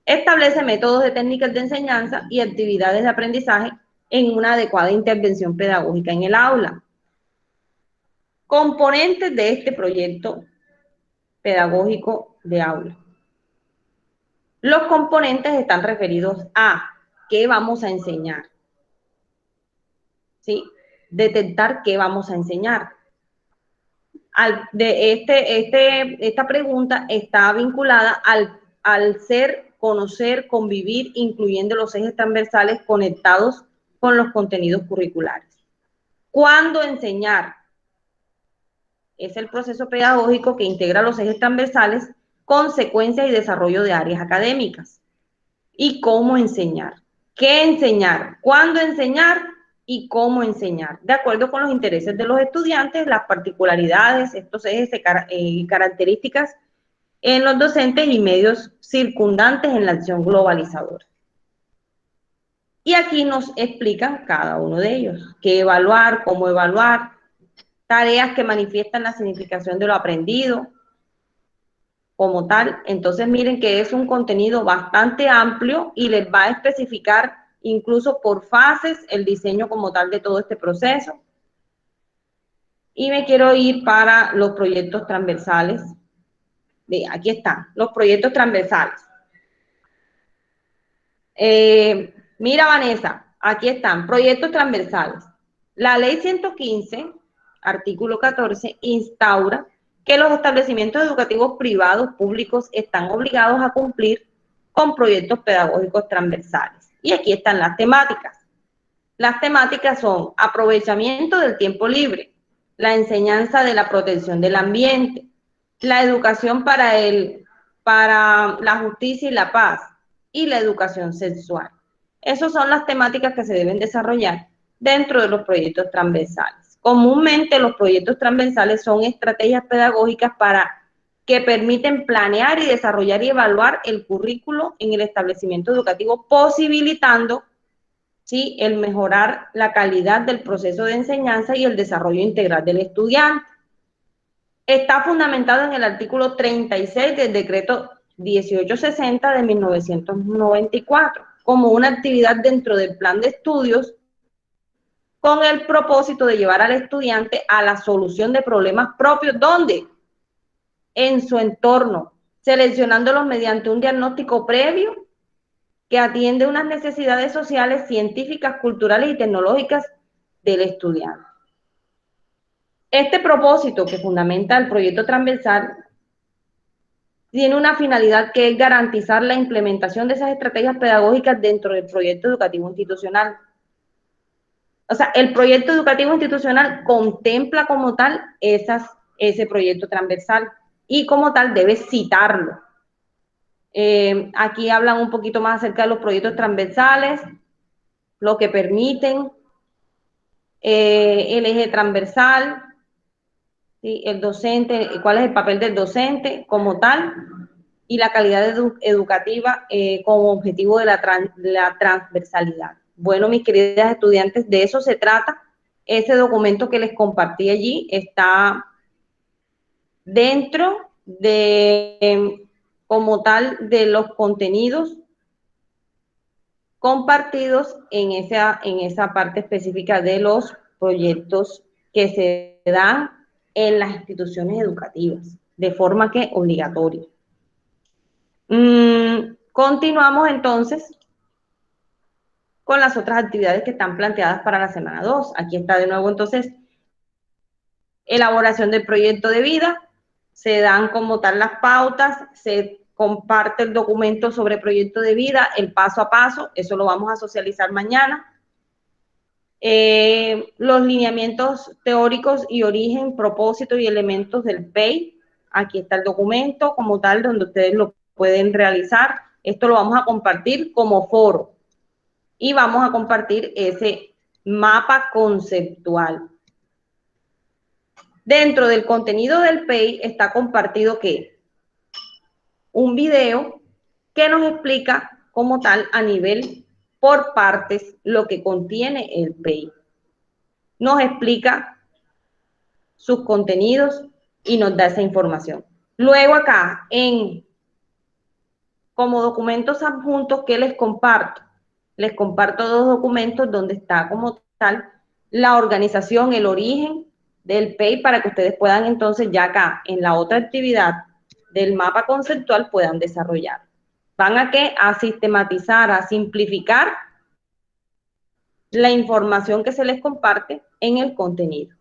Establece métodos de técnicas de enseñanza y actividades de aprendizaje en una adecuada intervención pedagógica en el aula. Componentes de este proyecto pedagógico de aula. Los componentes están referidos a qué vamos a enseñar. ¿Sí? Detectar qué vamos a enseñar. Esta pregunta está vinculada al ser, conocer, convivir, incluyendo los ejes transversales conectados con los contenidos curriculares. ¿Cuándo enseñar? es el proceso pedagógico que integra los ejes transversales, consecuencias y desarrollo de áreas académicas. Y cómo enseñar. ¿Qué enseñar? ¿Cuándo enseñar? Y cómo enseñar. De acuerdo con los intereses de los estudiantes, las particularidades, estos ejes y características en los docentes y medios circundantes en la acción globalizadora. Y aquí nos explican cada uno de ellos, qué evaluar, cómo evaluar, tareas que manifiestan la significación de lo aprendido como tal. Entonces miren que es un contenido bastante amplio y les va a especificar incluso por fases el diseño como tal de todo este proceso. Y me quiero ir para los proyectos transversales. Aquí están, los proyectos transversales. Mira, Vanessa, aquí están, proyectos transversales. La ley 115, artículo 14, instaura que los establecimientos educativos privados públicos están obligados a cumplir con proyectos pedagógicos transversales. Y aquí están las temáticas. Las temáticas son aprovechamiento del tiempo libre, la enseñanza de la protección del ambiente, la educación para la justicia y la paz, y la educación sexual. Esas son las temáticas que se deben desarrollar dentro de los proyectos transversales. Comúnmente los proyectos transversales son estrategias pedagógicas que permiten planear y desarrollar y evaluar el currículo en el establecimiento educativo, posibilitando, ¿sí?, el mejorar la calidad del proceso de enseñanza y el desarrollo integral del estudiante. Está fundamentado en el artículo 36 del decreto 1860 de 1994, como una actividad dentro del plan de estudios con el propósito de llevar al estudiante a la solución de problemas propios, ¿dónde? En su entorno, seleccionándolos mediante un diagnóstico previo que atiende unas necesidades sociales, científicas, culturales y tecnológicas del estudiante. Este propósito que fundamenta el proyecto transversal tiene una finalidad que es garantizar la implementación de esas estrategias pedagógicas dentro del proyecto educativo institucional. O sea, el proyecto educativo institucional contempla como tal ese proyecto transversal y como tal debe citarlo. Aquí hablan un poquito más acerca de los proyectos transversales, lo que permiten, el eje transversal, ¿sí?, el docente, cuál es el papel del docente como tal, y la calidad educativa como objetivo de la transversalidad. Bueno, mis queridas estudiantes, de eso se trata. Ese documento que les compartí allí está dentro de, como tal, de los contenidos compartidos en esa parte específica de los proyectos que se dan en las instituciones educativas, de forma que obligatoria. Continuamos entonces con las otras actividades que están planteadas para la semana 2. Aquí está de nuevo entonces elaboración del proyecto de vida, se dan como tal las pautas, se comparte el documento sobre proyecto de vida, el paso a paso, eso lo vamos a socializar mañana. Los lineamientos teóricos y origen, propósito y elementos del PEI, aquí está el documento como tal donde ustedes lo pueden realizar. Esto lo vamos a compartir como foro y vamos a compartir ese mapa conceptual. Dentro del contenido del PEI está compartido ¿qué? Un video que nos explica como tal a nivel por partes lo que contiene el PEI. Nos explica sus contenidos y nos da esa información. Luego acá, como documentos adjuntos, ¿qué les comparto? Les comparto dos documentos donde está como tal la organización, el origen del PEI, para que ustedes puedan entonces ya acá en la otra actividad del mapa conceptual puedan desarrollar. ¿Van a qué? A sistematizar, a simplificar la información que se les comparte en el contenido.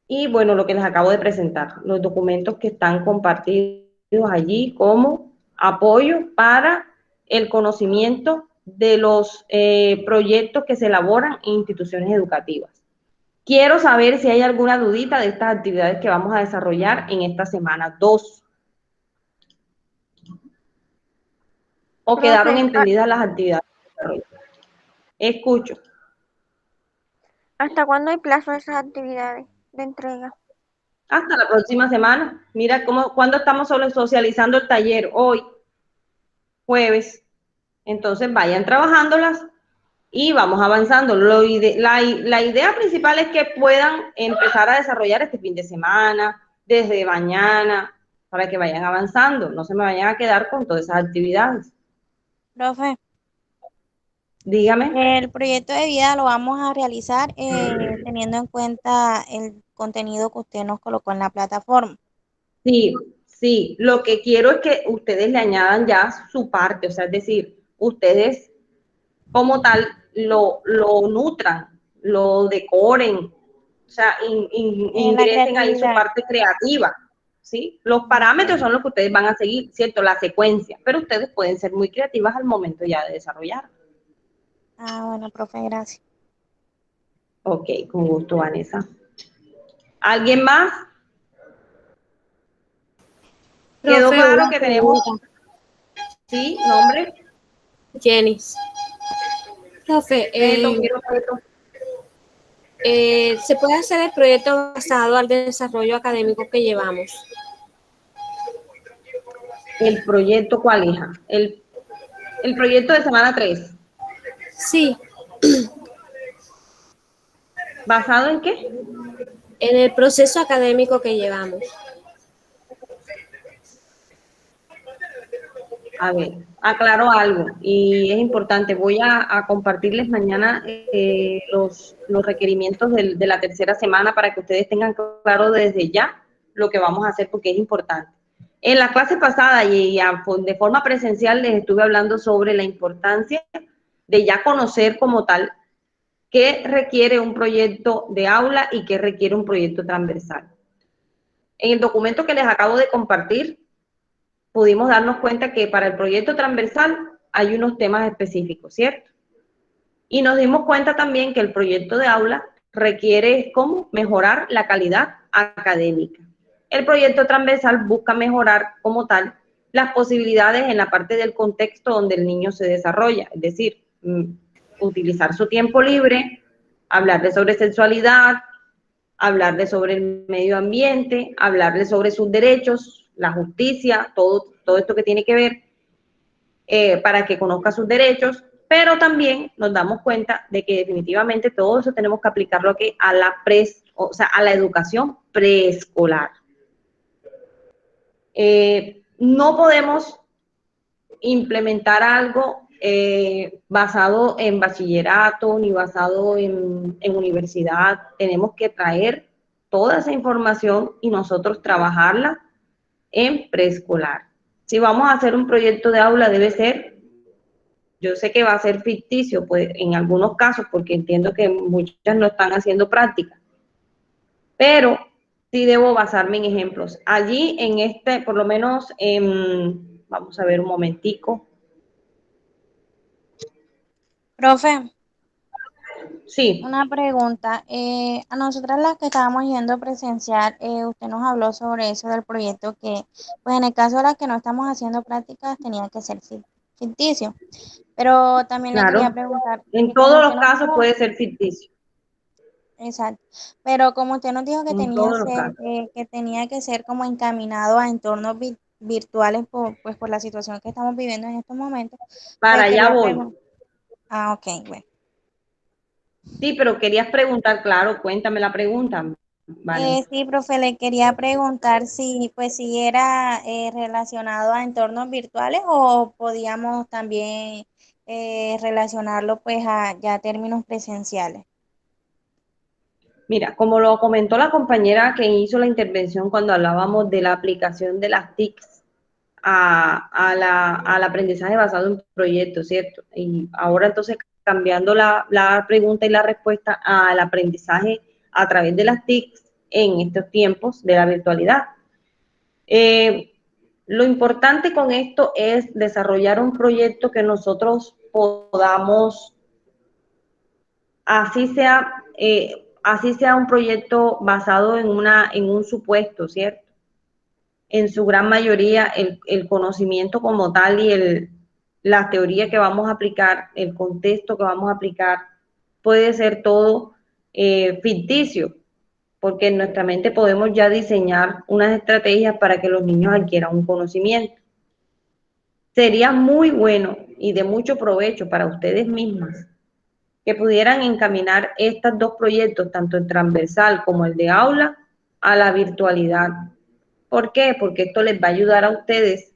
Y bueno, lo que les acabo de presentar, los documentos que están compartidos allí como apoyo para el conocimiento de los proyectos que se elaboran en instituciones educativas. Quiero saber si hay alguna dudita de estas actividades que vamos a desarrollar en esta semana 2. ¿O quedaron Profe, entendidas las actividades de desarrollo? Escucho. ¿hasta cuándo hay plazo de esas actividades de entrega? Hasta la próxima semana. Mira cuándo estamos solo socializando el taller. Hoy, jueves. Entonces vayan trabajándolas y vamos avanzando. La idea principal es que puedan empezar a desarrollar este fin de semana, desde mañana, para que vayan avanzando. No se me vayan a quedar con todas esas actividades. Profe, Dígame. el proyecto de vida lo vamos a realizar teniendo en cuenta el contenido que usted nos colocó en la plataforma. Sí, sí. Lo que quiero es que ustedes le añadan ya su parte, o sea, es decir, ustedes como tal lo nutran, lo decoren, o sea, En la ingresen ahí su creatividad. parte creativa, ¿sí? Los parámetros son los que ustedes van a seguir, ¿cierto? La secuencia, pero ustedes pueden ser muy creativas al momento ya de desarrollar. Ah, bueno, profe, gracias. Ok, con gusto, Vanessa. ¿Alguien más? ¿Quedó Profe, claro una que tenemos, pregunta. sí, nombre? Jenis. Profe, ¿se puede hacer el proyecto basado al desarrollo académico que llevamos? ¿El proyecto cuál, hija? El proyecto de semana 3. Sí, ¿Basado en qué? en el proceso académico que llevamos. A ver, aclaro algo y es importante. Voy a compartirles mañana los requerimientos de la tercera semana para que ustedes tengan claro desde ya lo que vamos a hacer porque es importante. En la clase pasada y de forma presencial les estuve hablando sobre la importancia de ya conocer como tal qué requiere un proyecto de aula y qué requiere un proyecto transversal. En el documento que les acabo de compartir, pudimos darnos cuenta que para el proyecto transversal hay unos temas específicos, ¿cierto? Y nos dimos cuenta también que el proyecto de aula requiere cómo mejorar la calidad académica. El proyecto transversal busca mejorar como tal las posibilidades en la parte del contexto donde el niño se desarrolla, es decir, utilizar su tiempo libre, hablarle sobre sexualidad, hablarle sobre el medio ambiente, hablarle sobre sus derechos, la justicia, todo esto que tiene que ver para que conozca sus derechos, pero también nos damos cuenta de que definitivamente todo eso tenemos que aplicarlo aquí a a la educación preescolar. No podemos implementar algo basado en bachillerato ni basado en universidad. Tenemos que traer toda esa información y nosotros trabajarla en preescolar. Si vamos a hacer un proyecto de aula, debe ser, yo sé que va a ser ficticio, pues en algunos casos, porque entiendo que muchas no están haciendo práctica, pero sí debo basarme en ejemplos. Allí en por lo menos, vamos a ver un momentico. Profe, Sí. una pregunta. A nosotras las que estábamos yendo presencial, usted nos habló sobre eso del proyecto que, pues en el caso de las que no estamos haciendo prácticas, tenía que ser ficticio. Pero también le quería Claro, preguntar, en como todos usted los nos casos dijo, puede ser ficticio, exacto, pero como usted nos dijo que en tenía todos los casos. que tenía que ser como encaminado a entornos virtuales por la situación que estamos viviendo en estos momentos, Para pues allá quería voy. preguntar. Ah, ok, bueno. Sí, pero querías preguntar, claro, cuéntame la pregunta, Vanessa. Sí, profe, le quería preguntar si, pues, si era relacionado a entornos virtuales o podíamos también relacionarlo, pues, a ya términos presenciales. Mira, como lo comentó la compañera que hizo la intervención cuando hablábamos de la aplicación de las TICs al aprendizaje basado en proyectos, ¿cierto? Y ahora entonces cambiando la pregunta y la respuesta al aprendizaje a través de las TICs en estos tiempos de la virtualidad. Lo importante con esto es desarrollar un proyecto que nosotros podamos, así sea, así sea un proyecto basado en un supuesto, ¿cierto? En su gran mayoría el conocimiento como tal y la teoría que vamos a aplicar, el contexto que vamos a aplicar, puede ser todo ficticio, porque en nuestra mente podemos ya diseñar unas estrategias para que los niños adquieran un conocimiento. Sería muy bueno y de mucho provecho para ustedes mismas que pudieran encaminar estos dos proyectos, tanto el transversal como el de aula, a la virtualidad. ¿Por qué? Porque esto les va a ayudar a ustedes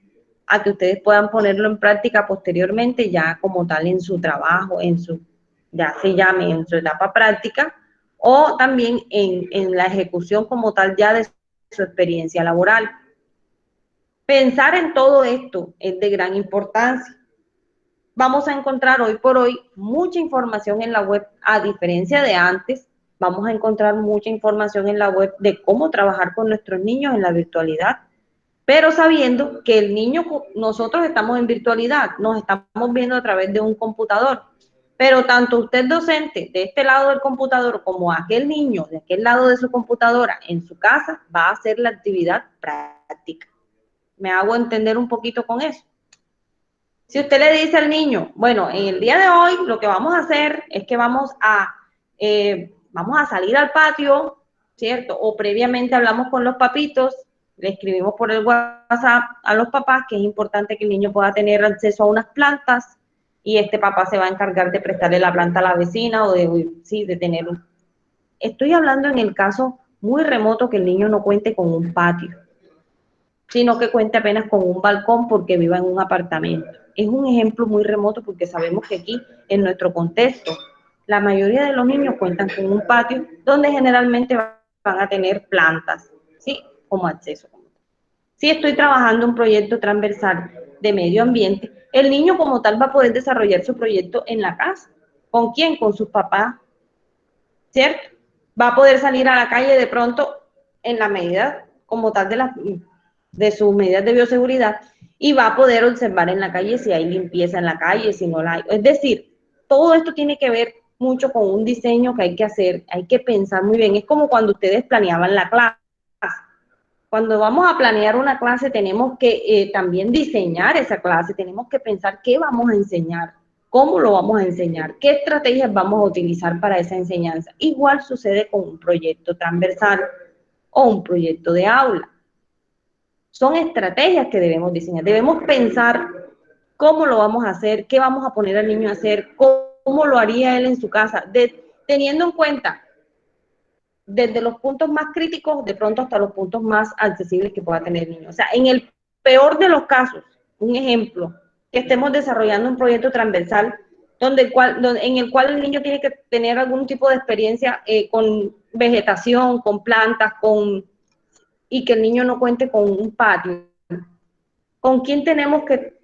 a que ustedes puedan ponerlo en práctica posteriormente ya como tal en su trabajo, ya se llame en su etapa práctica, o también en la ejecución como tal ya de su experiencia laboral. Pensar en todo esto es de gran importancia. Vamos a encontrar hoy por hoy mucha información en la web, a diferencia de antes, vamos a encontrar mucha información en la web de cómo trabajar con nuestros niños en la virtualidad, pero sabiendo que el niño, nosotros estamos en virtualidad, nos estamos viendo a través de un computador, pero tanto usted docente de este lado del computador como aquel niño de aquel lado de su computadora en su casa va a hacer la actividad práctica. ¿Me hago entender un poquito con eso? Si usted le dice al niño, bueno, en el día de hoy lo que vamos a hacer es que vamos a salir al patio, ¿cierto? O previamente hablamos con los papitos, le escribimos por el WhatsApp a los papás que es importante que el niño pueda tener acceso a unas plantas y este papá se va a encargar de prestarle la planta a la vecina o de tener un... Estoy hablando en el caso muy remoto que el niño no cuente con un patio, sino que cuente apenas con un balcón porque viva en un apartamento. Es un ejemplo muy remoto porque sabemos que aquí, en nuestro contexto, la mayoría de los niños cuentan con un patio donde generalmente van a tener plantas, ¿sí? Como acceso. Si estoy trabajando un proyecto transversal de medio ambiente, el niño como tal va a poder desarrollar su proyecto en la casa. ¿Con quién? Con sus papás, ¿cierto? Va a poder salir a la calle de pronto en la medida como tal de sus medidas de bioseguridad y va a poder observar en la calle si hay limpieza en la calle, si no la hay. Es decir, todo esto tiene que ver mucho con un diseño que hay que hacer, hay que pensar muy bien. Es como cuando ustedes planeaban la clase. Cuando vamos a planear una clase tenemos que también diseñar esa clase, tenemos que pensar qué vamos a enseñar, cómo lo vamos a enseñar, qué estrategias vamos a utilizar para esa enseñanza. Igual sucede con un proyecto transversal o un proyecto de aula. Son estrategias que debemos diseñar, debemos pensar cómo lo vamos a hacer, qué vamos a poner al niño a hacer, cómo lo haría él en su casa, teniendo en cuenta desde los puntos más críticos de pronto hasta los puntos más accesibles que pueda tener el niño. O sea, en el peor de los casos, un ejemplo, que estemos desarrollando un proyecto transversal en el cual el niño tiene que tener algún tipo de experiencia con vegetación, con plantas, y que el niño no cuente con un patio. ¿Con quién tenemos que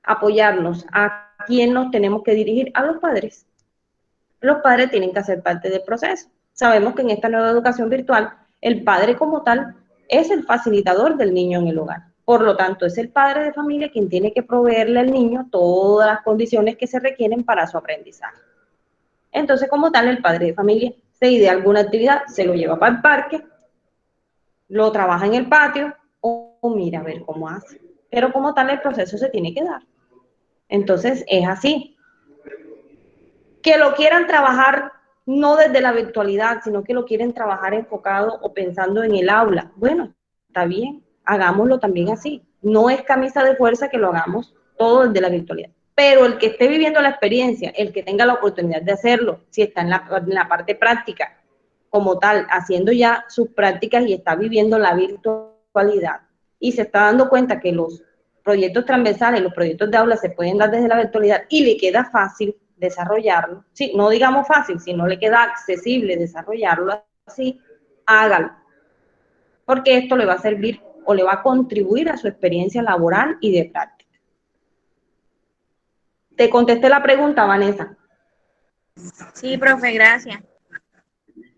apoyarnos? ¿A quién nos tenemos que dirigir? A los padres. Los padres tienen que hacer parte del proceso. Sabemos que en esta nueva educación virtual, el padre como tal es el facilitador del niño en el hogar. Por lo tanto, es el padre de familia quien tiene que proveerle al niño todas las condiciones que se requieren para su aprendizaje. Entonces, como tal, el padre de familia se idea alguna actividad, se lo lleva para el parque, lo trabaja en el patio o mira a ver cómo hace. Pero como tal, el proceso se tiene que dar. Entonces, es así. Que lo quieran trabajar no desde la virtualidad, sino que lo quieren trabajar enfocado o pensando en el aula. Bueno, está bien, hagámoslo también así. No es camisa de fuerza que lo hagamos todo desde la virtualidad. Pero el que esté viviendo la experiencia, el que tenga la oportunidad de hacerlo, si está en la parte práctica como tal, haciendo ya sus prácticas y está viviendo la virtualidad y se está dando cuenta que los proyectos transversales, los proyectos de aula se pueden dar desde la virtualidad y le queda fácil desarrollarlo, sí, no digamos fácil, si no le queda accesible desarrollarlo así, hágalo, porque esto le va a servir o le va a contribuir a su experiencia laboral y de práctica. ¿Te contesté la pregunta, Vanessa? Sí, profe, gracias.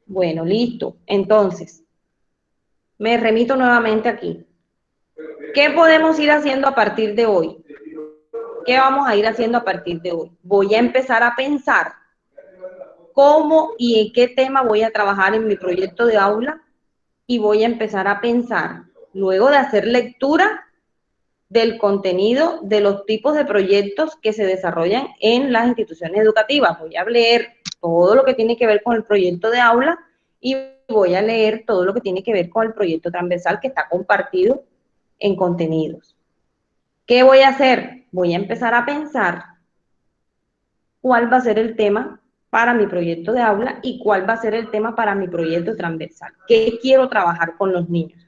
Bueno, listo. Entonces, me remito nuevamente aquí. ¿Qué podemos ir haciendo a partir de hoy? ¿Qué vamos a ir haciendo a partir de hoy? Voy a empezar a pensar cómo y en qué tema voy a trabajar en mi proyecto de aula y voy a empezar a pensar, luego de hacer lectura del contenido de los tipos de proyectos que se desarrollan en las instituciones educativas. Voy a leer todo lo que tiene que ver con el proyecto de aula y voy a leer todo lo que tiene que ver con el proyecto transversal que está compartido en contenidos. ¿Qué voy a hacer? Voy a empezar a pensar cuál va a ser el tema para mi proyecto de aula y cuál va a ser el tema para mi proyecto transversal. ¿Qué quiero trabajar con los niños?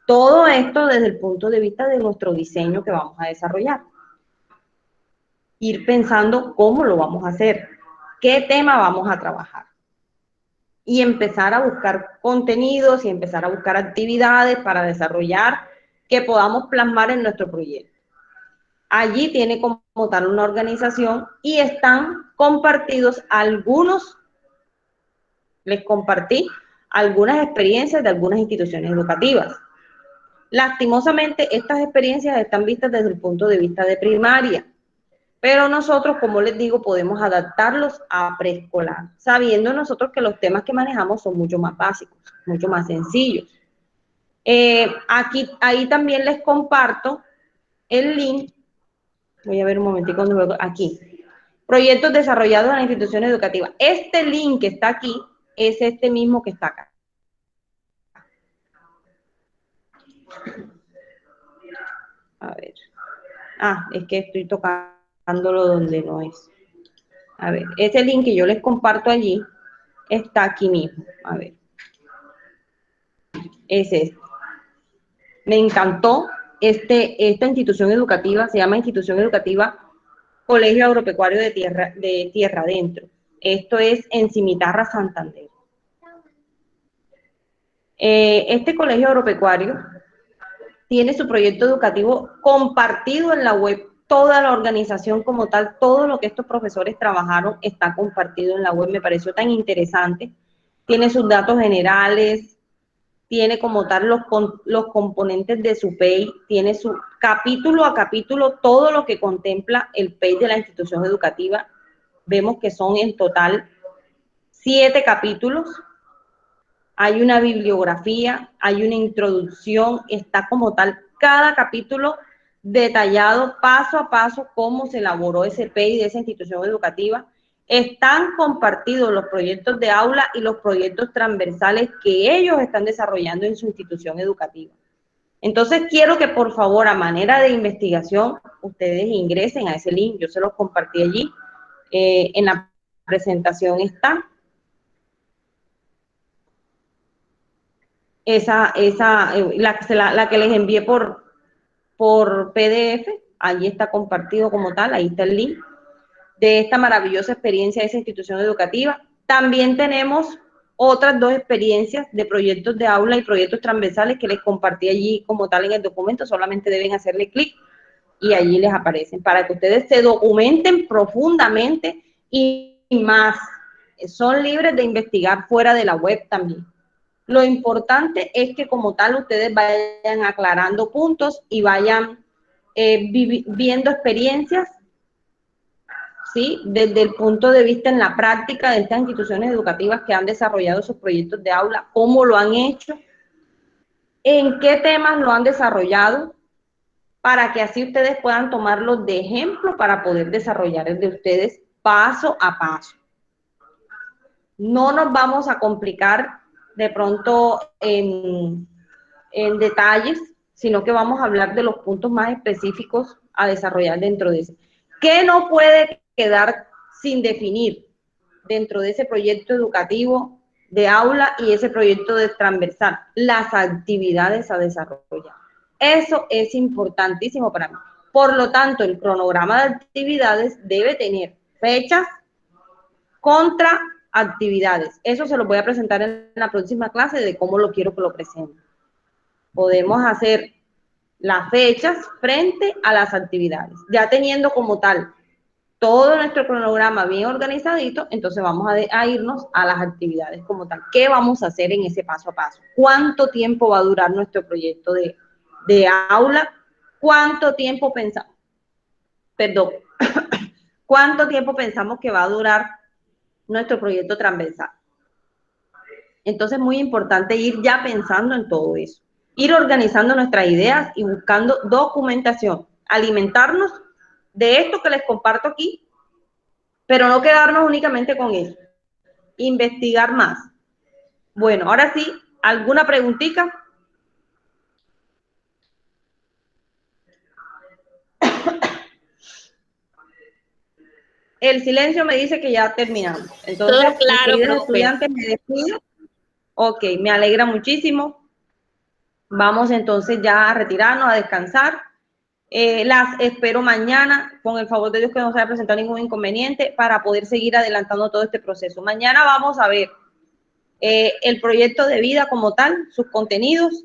Todo esto desde el punto de vista de nuestro diseño que vamos a desarrollar. Ir pensando cómo lo vamos a hacer, qué tema vamos a trabajar. Y empezar a buscar contenidos y empezar a buscar actividades para desarrollar que podamos plasmar en nuestro proyecto. Allí tiene como tal una organización y están compartidos algunos, les compartí algunas experiencias de algunas instituciones educativas. Lastimosamente, estas experiencias están vistas desde el punto de vista de primaria, pero nosotros, como les digo, podemos adaptarlos a preescolar, sabiendo nosotros que los temas que manejamos son mucho más básicos, mucho más sencillos. Ahí también les comparto el link. Voy a ver un momentico donde veo aquí. Proyectos desarrollados en la institución educativa. Este link que está aquí es este mismo que está acá. A ver. Es que estoy tocándolo donde no es. A ver, ese link que yo les comparto allí está aquí mismo. A ver. Es este. Me encantó esta institución educativa, se llama Institución Educativa Colegio Agropecuario de Tierra Adentro. Esto es en Cimitarra, Santander. Este colegio agropecuario tiene su proyecto educativo compartido en la web. Toda la organización como tal, todo lo que estos profesores trabajaron está compartido en la web. Me pareció tan interesante. Tiene sus datos generales, tiene como tal los componentes de su PEI, tiene su capítulo a capítulo todo lo que contempla el PEI de la institución educativa. Vemos que son en total 7 capítulos. Hay una bibliografía, hay una introducción, está como tal cada capítulo detallado paso a paso cómo se elaboró ese PEI de esa institución educativa. Están compartidos los proyectos de aula y los proyectos transversales que ellos están desarrollando en su institución educativa. Entonces quiero que por favor a manera de investigación ustedes ingresen a ese link, yo se los compartí allí, en la presentación está. La que les envié por PDF, allí está compartido como tal, ahí está el link de esta maravillosa experiencia de esa institución educativa. También tenemos otras 2 experiencias de proyectos de aula y proyectos transversales que les compartí allí como tal en el documento, solamente deben hacerle clic y allí les aparecen para que ustedes se documenten profundamente y más. Son libres de investigar fuera de la web también. Lo importante es que como tal ustedes vayan aclarando puntos y vayan viendo experiencias, ¿sí? Desde el punto de vista en la práctica de estas instituciones educativas que han desarrollado sus proyectos de aula, cómo lo han hecho, en qué temas lo han desarrollado, para que así ustedes puedan tomarlos de ejemplo para poder desarrollar el de ustedes paso a paso. No nos vamos a complicar de pronto en detalles, sino que vamos a hablar de los puntos más específicos a desarrollar dentro de ese. ¿Qué no puede quedar sin definir dentro de ese proyecto educativo de aula y ese proyecto de transversal? Las actividades a desarrollar. Eso es importantísimo para mí. Por lo tanto, el cronograma de actividades debe tener fechas contra actividades. Eso se lo voy a presentar en la próxima clase de cómo lo quiero que lo presente. Podemos hacer las fechas frente a las actividades. Ya teniendo como tal todo nuestro cronograma bien organizadito, entonces vamos a irnos a las actividades como tal. ¿Qué vamos a hacer en ese paso a paso? ¿Cuánto tiempo va a durar nuestro proyecto de aula? ¿Cuánto tiempo pensamos? Perdón. ¿Cuánto tiempo pensamos que va a durar nuestro proyecto transversal. Entonces, muy importante ir ya pensando en todo eso, ir organizando nuestras ideas y buscando documentación, alimentarnos de esto que les comparto aquí, pero no quedarnos únicamente con eso, investigar más. Bueno, ahora sí, ¿alguna preguntita? El silencio me dice que ya terminamos. Entonces, Todo claro, mis queridos profe. estudiantes, me despido. Ok, me alegra muchísimo. Vamos entonces ya a retirarnos, a descansar. Las espero mañana, con el favor de Dios que no se haya presentado ningún inconveniente, para poder seguir adelantando todo este proceso. Mañana vamos a ver el proyecto de vida como tal, sus contenidos,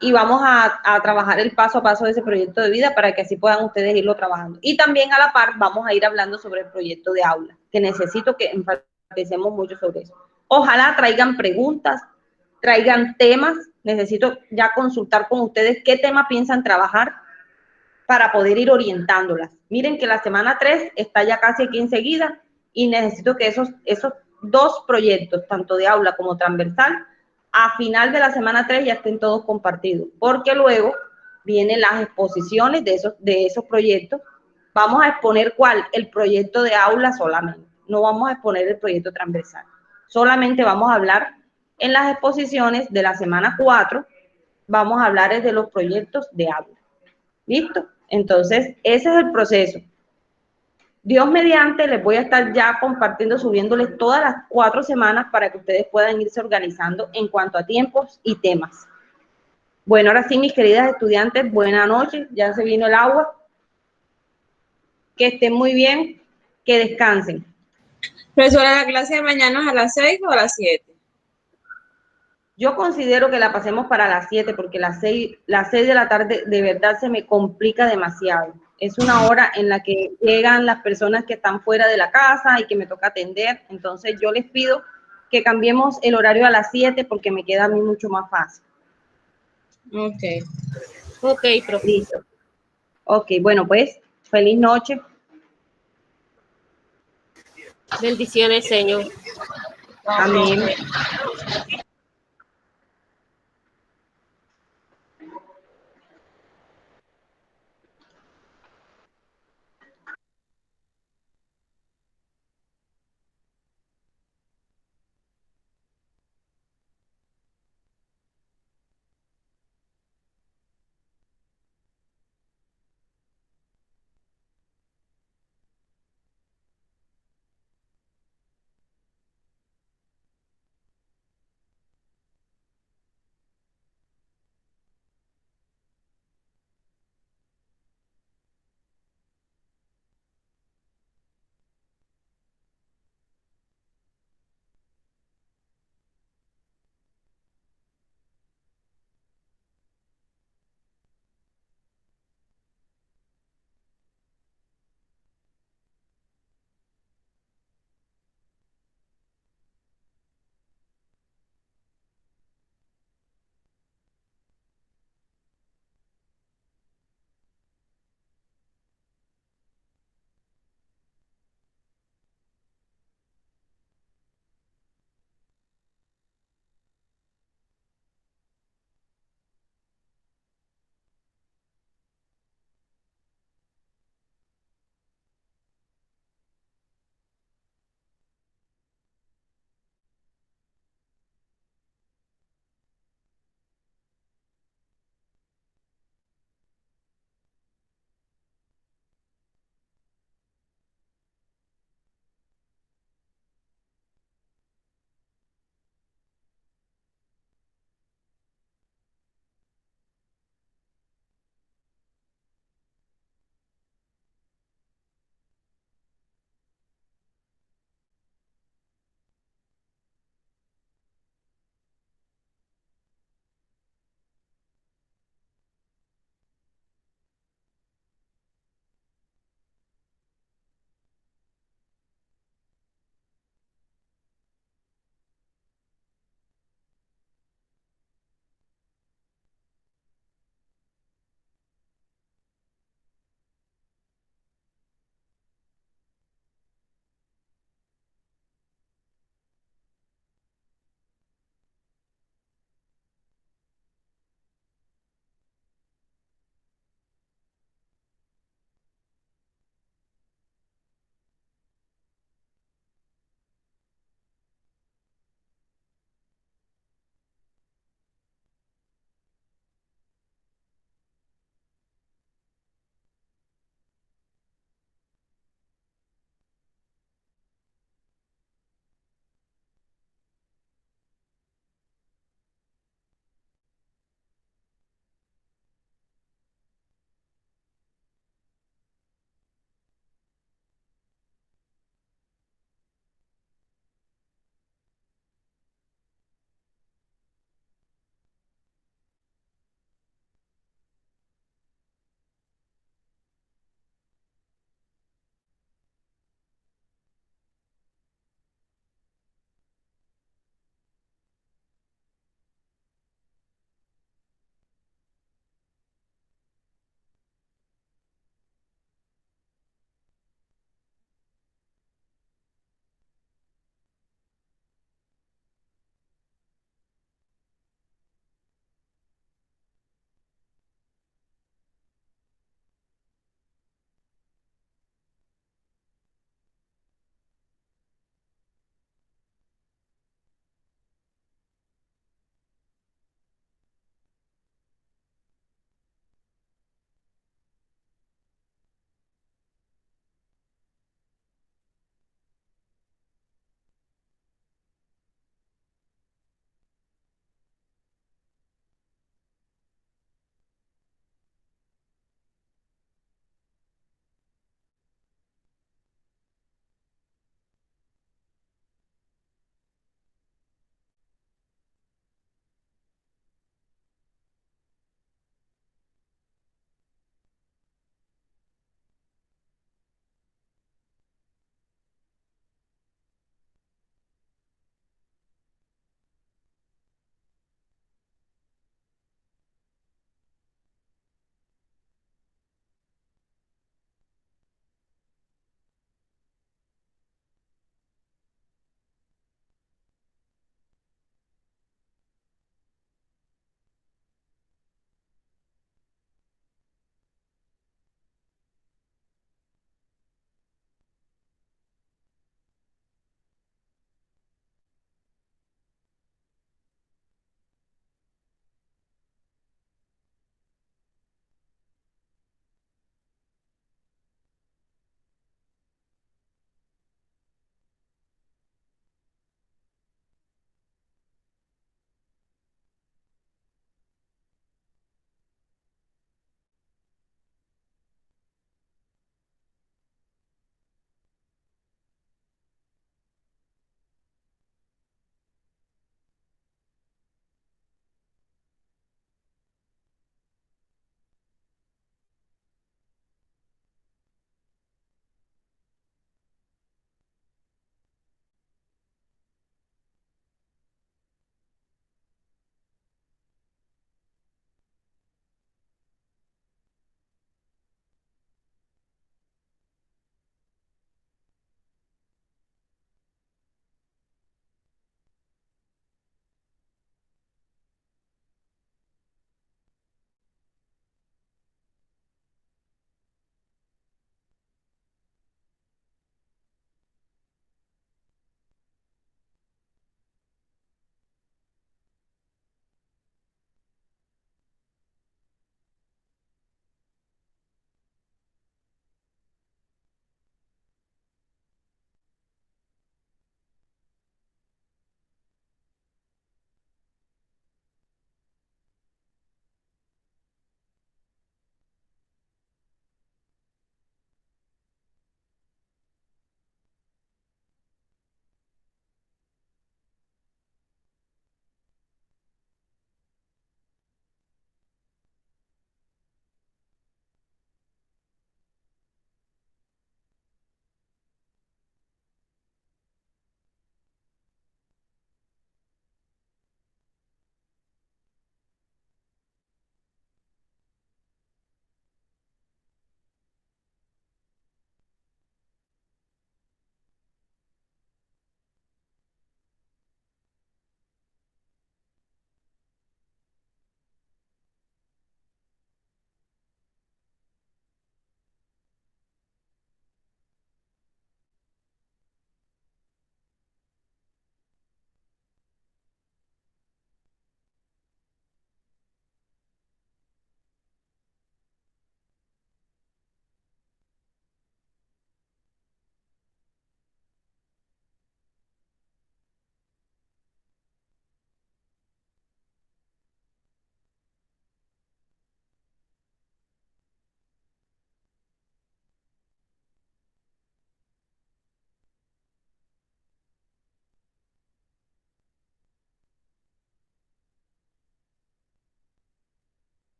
y vamos a trabajar el paso a paso de ese proyecto de vida para que así puedan ustedes irlo trabajando. Y también a la par vamos a ir hablando sobre el proyecto de aula, que necesito que enfaticemos mucho sobre eso. Ojalá traigan preguntas, traigan temas, necesito ya consultar con ustedes qué tema piensan trabajar para poder ir orientándolas. Miren que la semana 3 está ya casi aquí enseguida y necesito que esos 2 proyectos, tanto de aula como transversal, a final de la semana 3 ya estén todos compartidos, porque luego vienen las exposiciones de esos proyectos. Vamos a exponer ¿cuál? El proyecto de aula solamente, no vamos a exponer el proyecto transversal. Solamente vamos a hablar en las exposiciones de la semana 4, vamos a hablar de los proyectos de aula. ¿Listo? Entonces, ese es el proceso. Dios mediante, les voy a estar ya compartiendo, subiéndoles todas las 4 semanas para que ustedes puedan irse organizando en cuanto a tiempos y temas. Bueno, ahora sí, mis queridas estudiantes, buena noche, ya se vino el agua. Que estén muy bien, que descansen. Profesora, ¿la clase de mañana es a las 6 o a las 7? Yo considero que la pasemos para las 7, porque las 6 de la tarde de verdad se me complica demasiado. Es una hora en la que llegan las personas que están fuera de la casa y que me toca atender. Entonces yo les pido que cambiemos el horario a las 7 porque me queda a mí mucho más fácil. Ok. Ok, profe. Listo. Ok, bueno, pues, feliz noche. Bendiciones, Señor. Amén.